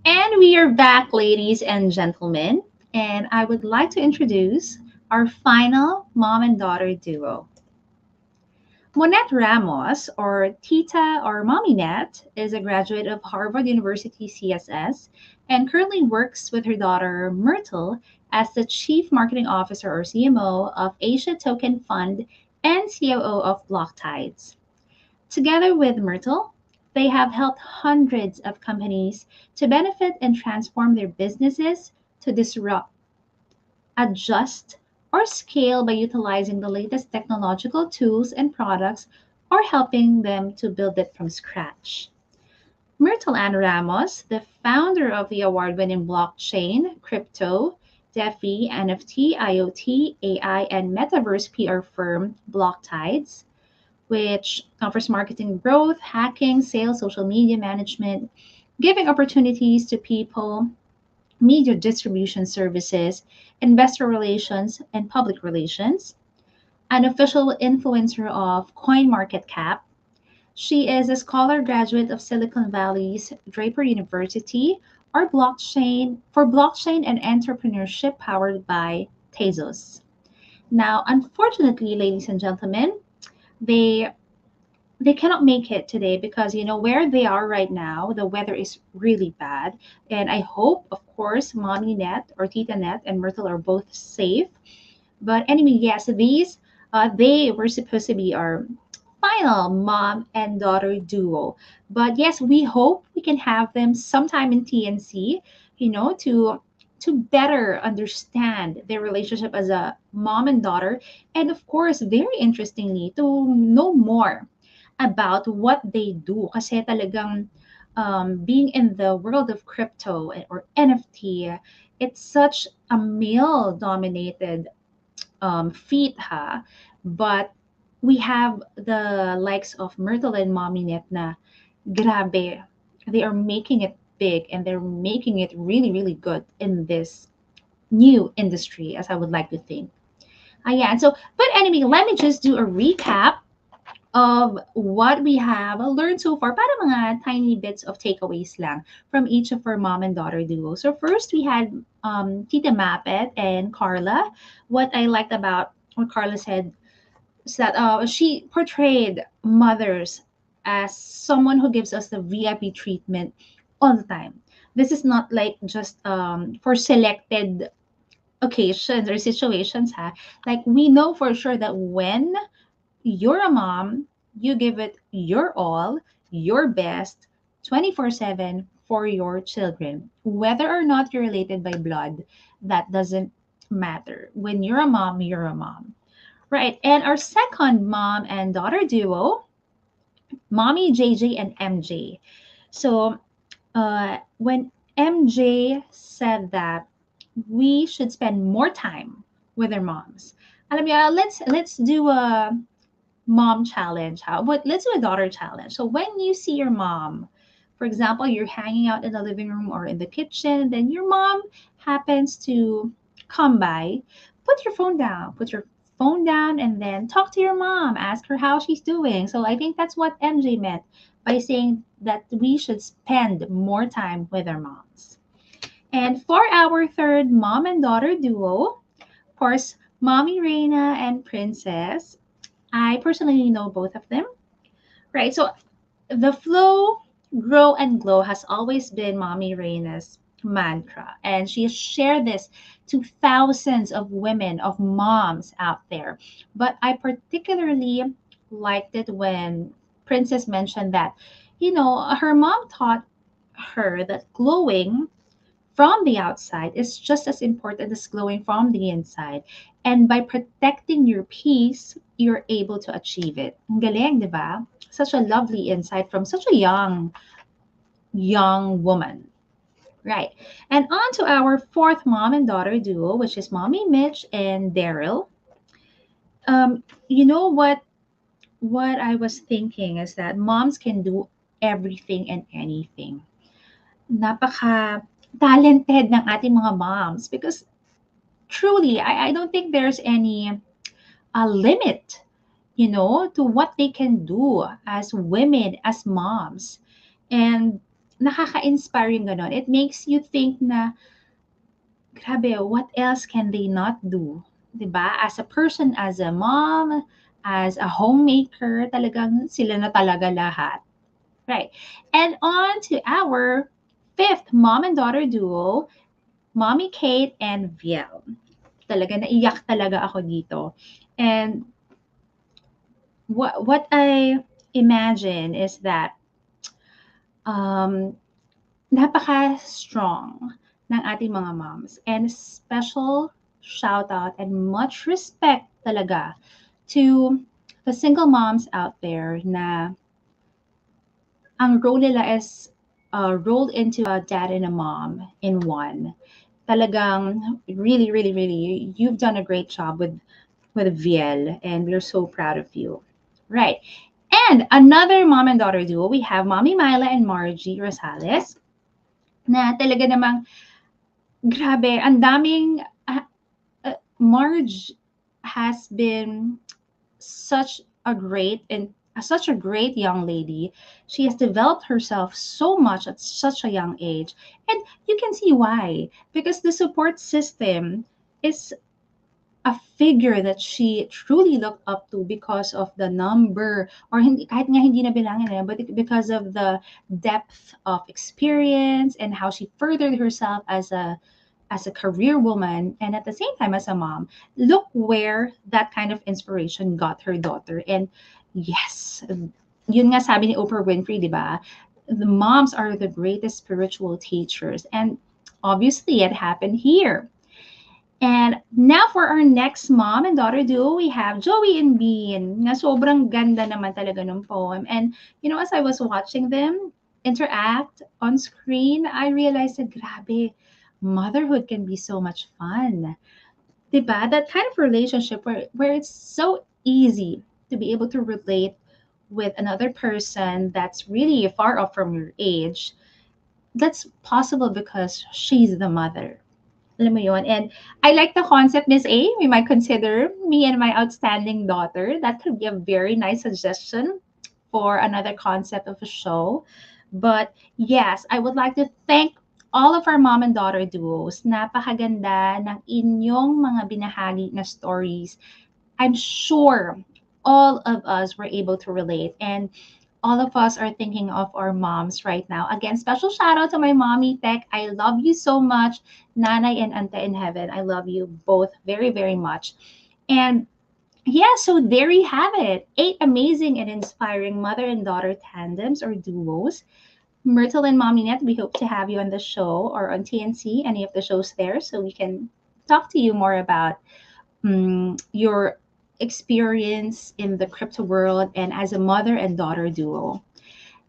And we are back, ladies and gentlemen, and I would like to introduce our final mom and daughter duo. Monette Ramos, or Tita or Mommy Net, is a graduate of Harvard University CSS and currently works with her daughter Myrtle as the Chief Marketing Officer or CMO of Asia Token Fund and COO of Block Tides. Together with Myrtle, they have helped hundreds of companies to benefit and transform their businesses to disrupt, adjust, or scale by utilizing the latest technological tools and products or helping them to build it from scratch. Myrtle Ann Ramos, the founder of the award winning blockchain, crypto, DeFi, NFT, IoT, AI, and metaverse PR firm Block Tides, which offers marketing growth, hacking, sales, social media management, giving opportunities to people, media distribution services, investor relations, and public relations, an official influencer of CoinMarketCap. She is a scholar graduate of Silicon Valley's Draper University or blockchain and entrepreneurship powered by Tezos. Now, unfortunately, ladies and gentlemen, they they cannot make it today because where they are right now, the weather is really bad. And I hope, of course, Mommy Net or Tita Net and Myrtle are both safe. But anyway, yes, these they were supposed to be our final mom and daughter duo. But yes, we hope we can have them sometime in TNC, to better understand their relationship as a mom and daughter, and of course, very interestingly, to know more about what they do. Kasi talagang being in the world of crypto or NFT, it's such a male-dominated feat, ha. But we have the likes of Myrtle and Mommy Net na grabe. They are making it big and they're making it really, really good in this new industry, as I would like to think. Yeah. And so, but anyway, let me just do a recap of what we have learned so far. Para mga tiny bits of takeaways lang from each of our mom and daughter duo. So first, we had Tita Mapet and Carla. What I liked about what Carla said is that she portrayed mothers as someone who gives us the VIP treatment all the time. This is not like just for selected occasions or situations. Ha? Like we know for sure that when you're a mom, you give it your all, your best, 24/7 for your children. Whether or not you're related by blood, that doesn't matter. When you're a mom, you're a mom. Right. And our second mom and daughter duo, Mommy JJ and MJ. So when MJ said that we should spend more time with our moms, alam niyo, let's do a mom challenge. How about let's do a daughter challenge. So when you see your mom, for example, you're hanging out in the living room or in the kitchen, then your mom happens to come by, put your phone down. Put your phone down and then talk to your mom. Ask her how she's doing. So I think that's what MJ meant by saying that we should spend more time with our moms. And for our third mom and daughter duo, of course, Mommy Reina and Princess. I personally know both of them, right? So the flow, grow, and glow has always been Mommy Reina's mantra. And she has shared this to thousands of women, of moms out there. But I particularly liked it when Princess mentioned that, her mom taught her that glowing from the outside is just as important as glowing from the inside. And by protecting your peace, you're able to achieve it. Ang galing, di ba? Such a lovely insight from such a young woman. Right. And on to our fourth mom and daughter duo, which is Mommy Mitch and Daryl. You know what I was thinking is that moms can do everything and anything. Napaka talented ng ating mga moms because truly I don't think there's any limit, to what they can do as women, as moms. And nakaka-inspire yung ganon. It makes you think na, grabe, what else can they not do? 'Di ba? As a person, as a mom, as a homemaker, talagang sila na talaga lahat. Right. And on to our fifth mom and daughter duo, Mommy Kate and Viel. Talaga naiyak talaga ako dito. And what I imagine is that um, napaka-strong ng ating mga moms. And special shout out and much respect talaga to the single moms out there na ang role nila is rolled into a dad and a mom in one. Talagang really, really, really, you've done a great job with Viel, and we're so proud of you. Right. And another mom and daughter duo, we have Mommy Myla and Margie Rosales na talaga namang grabe, ang daming Marge has been such a great and such a great young lady. She has developed herself so much at such a young age. And you can see why. Because the support system is a figure that she truly looked up to because of the number or hindi, kahit nga hindi na bilangin but because of the depth of experience and how she furthered herself as a career woman and at the same time as a mom. Look where that kind of inspiration got her daughter. And yes, yun nga sabi ni Oprah Winfrey, di ba? The moms are the greatest spiritual teachers. And obviously it happened here. And now for our next mom and daughter duo, we have Joey and Bean. Na sobrang ganda naman talaga ng poem. And you know, as I was watching them interact on screen, I realized that grabe, motherhood can be so much fun. Diba? That kind of relationship where it's so easy to be able to relate with another person that's really far off from your age. That's possible because she's the mother. Alam mo yun? And I like the concept, Miss A. We might consider me and my outstanding daughter. That could be a very nice suggestion for another concept of a show. But yes, I would like to thank all of our mom and daughter duos. Napakaganda ng inyong mga binahagi na stories. I'm sure all of us were able to relate. And all of us are thinking of our moms right now. Again, special shout out to my mommy Tech. I love you so much. Nanay and Ante in heaven. I love you both very, very much. And yeah, so there you have it. 8 amazing and inspiring mother and daughter tandems or duos. Myrtle and Mommy Net, we hope to have you on the show or on TNC, any of the shows there, so we can talk to you more about your experience in the crypto world and as a mother and daughter duo.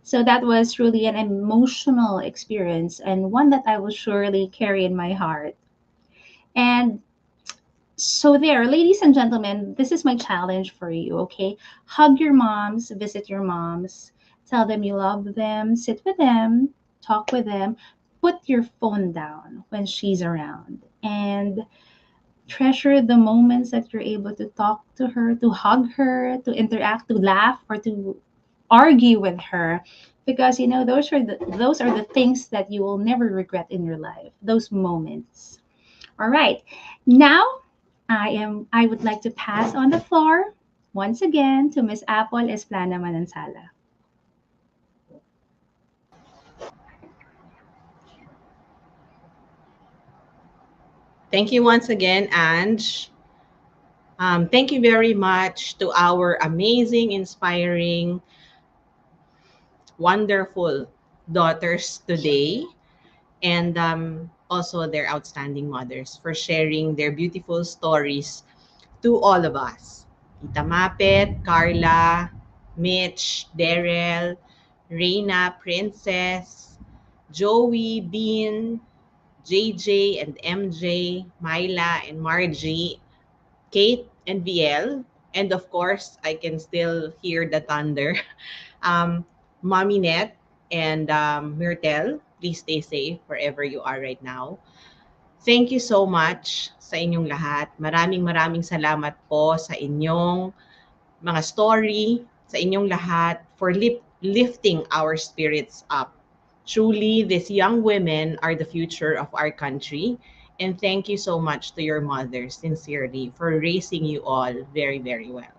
So that was really an emotional experience and one that I will surely carry in my heart. And so there, ladies and gentlemen, this is my challenge for you, okay? Hug your moms, visit your moms, tell them you love them, sit with them, talk with them, put your phone down when she's around. And treasure the moments that you're able to talk to her, to hug her, to interact, to laugh, or to argue with her, because you know those are the things that you will never regret in your life. Those moments. All right. Now, I would like to pass on the floor once again to Miss Apple Esplana Manansala. Thank you once again, Ange. Thank you very much to our amazing, inspiring, wonderful daughters today, and also their outstanding mothers for sharing their beautiful stories to all of us. Tita Mapet, Carla, Mitch, Daryl, Reina, Princess, Joey, Bean, JJ and MJ, Myla and Margie, Kate and VL, and of course, I can still hear the thunder. Mommy Net and Myrtle, please stay safe wherever you are right now. Thank you so much sa inyong lahat. Maraming salamat po sa inyong mga story, sa inyong lahat for lifting our spirits up. Truly, these young women are the future of our country. And thank you so much to your mothers, sincerely, for raising you all very, very well.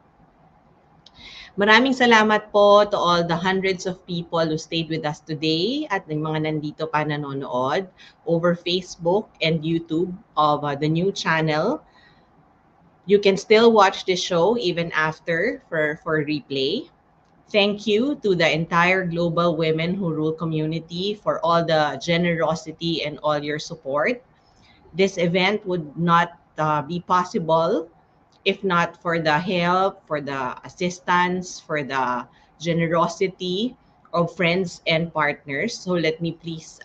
Maraming salamat po to all the hundreds of people who stayed with us today at yung mga nandito pa nanonood over Facebook and YouTube of the new channel. You can still watch the show even after for replay. Thank you to the entire Global Women Who Rule community for all the generosity and all your support. This event would not be possible if not for the help, for the assistance, for the generosity of friends and partners. So let me please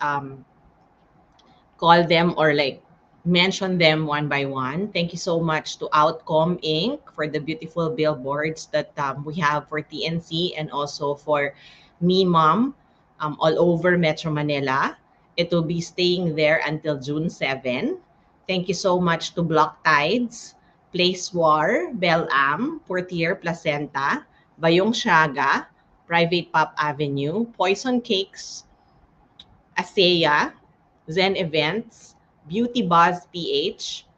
call them or like mention them one by one. Thank you so much to Outcome Inc. for the beautiful billboards that we have for TNC and also for Me Mom all over Metro Manila. It will be staying there until June 7. Thank you so much to Block Tides, Place War, Belam, Portier Placenta, Bayong Siaga, Private Pop Avenue, Poison Cakes, ASEA, Zen Events, Beauty Buzz PH,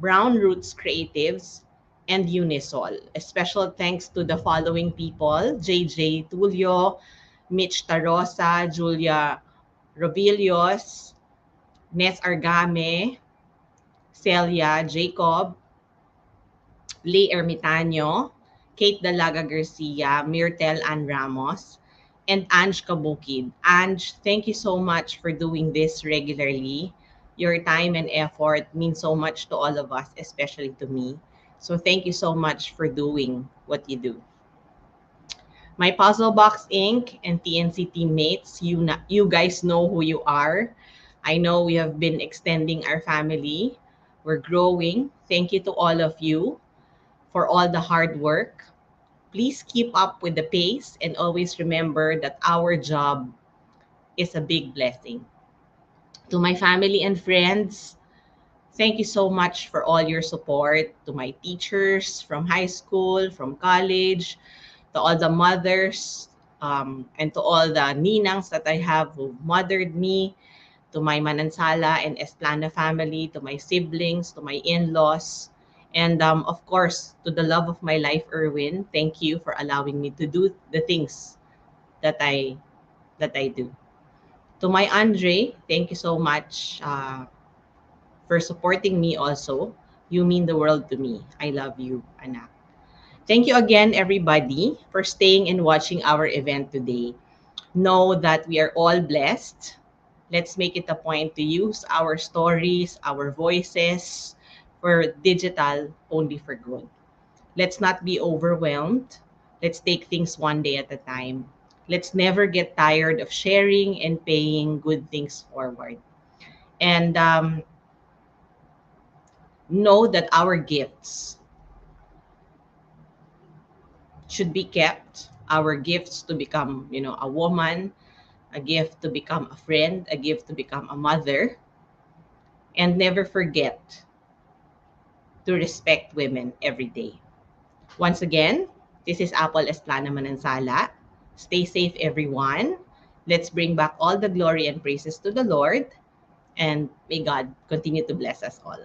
Brown Roots Creatives, and Unisol. A special thanks to the following people: JJ Tulio, Mitch Tarosa, Julia Robilios, Nes Argame, Celia Jacob, Lee Ermitaño, Kate Dalaga Garcia, Myrtle Ann Ramos, and Ange Kabukid. Ange, thank you so much for doing this regularly. Your time and effort means so much to all of us, especially to me. So thank you so much for doing what you do. My Puzzle Box Inc. and TNC teammates, you guys know who you are. I know we have been extending our family. We're growing. Thank you to all of you for all the hard work. Please keep up with the pace and always remember that our job is a big blessing. To my family and friends, thank you so much for all your support. To my teachers from high school, from college, to all the mothers, and to all the ninangs that I have who mothered me, to my Manansala and Esplana family, to my siblings, to my in-laws, and of course, to the love of my life, Erwin. Thank you for allowing me to do the things that I do. To my Andre, thank you so much for supporting me also. You mean the world to me. I love you, anak. Thank you again, everybody, for staying and watching our event today. Know that we are all blessed. Let's make it a point to use our stories, our voices for digital only for good. Let's not be overwhelmed. Let's take things one day at a time. Let's never get tired of sharing and paying good things forward. And know that our gifts should be kept. Our gifts to become, a woman, a gift to become a friend, a gift to become a mother, and never forget to respect women every day. Once again, this is Apple Esplana Manansala. Stay safe, everyone. Let's bring back all the glory and praises to the Lord, and may God continue to bless us all.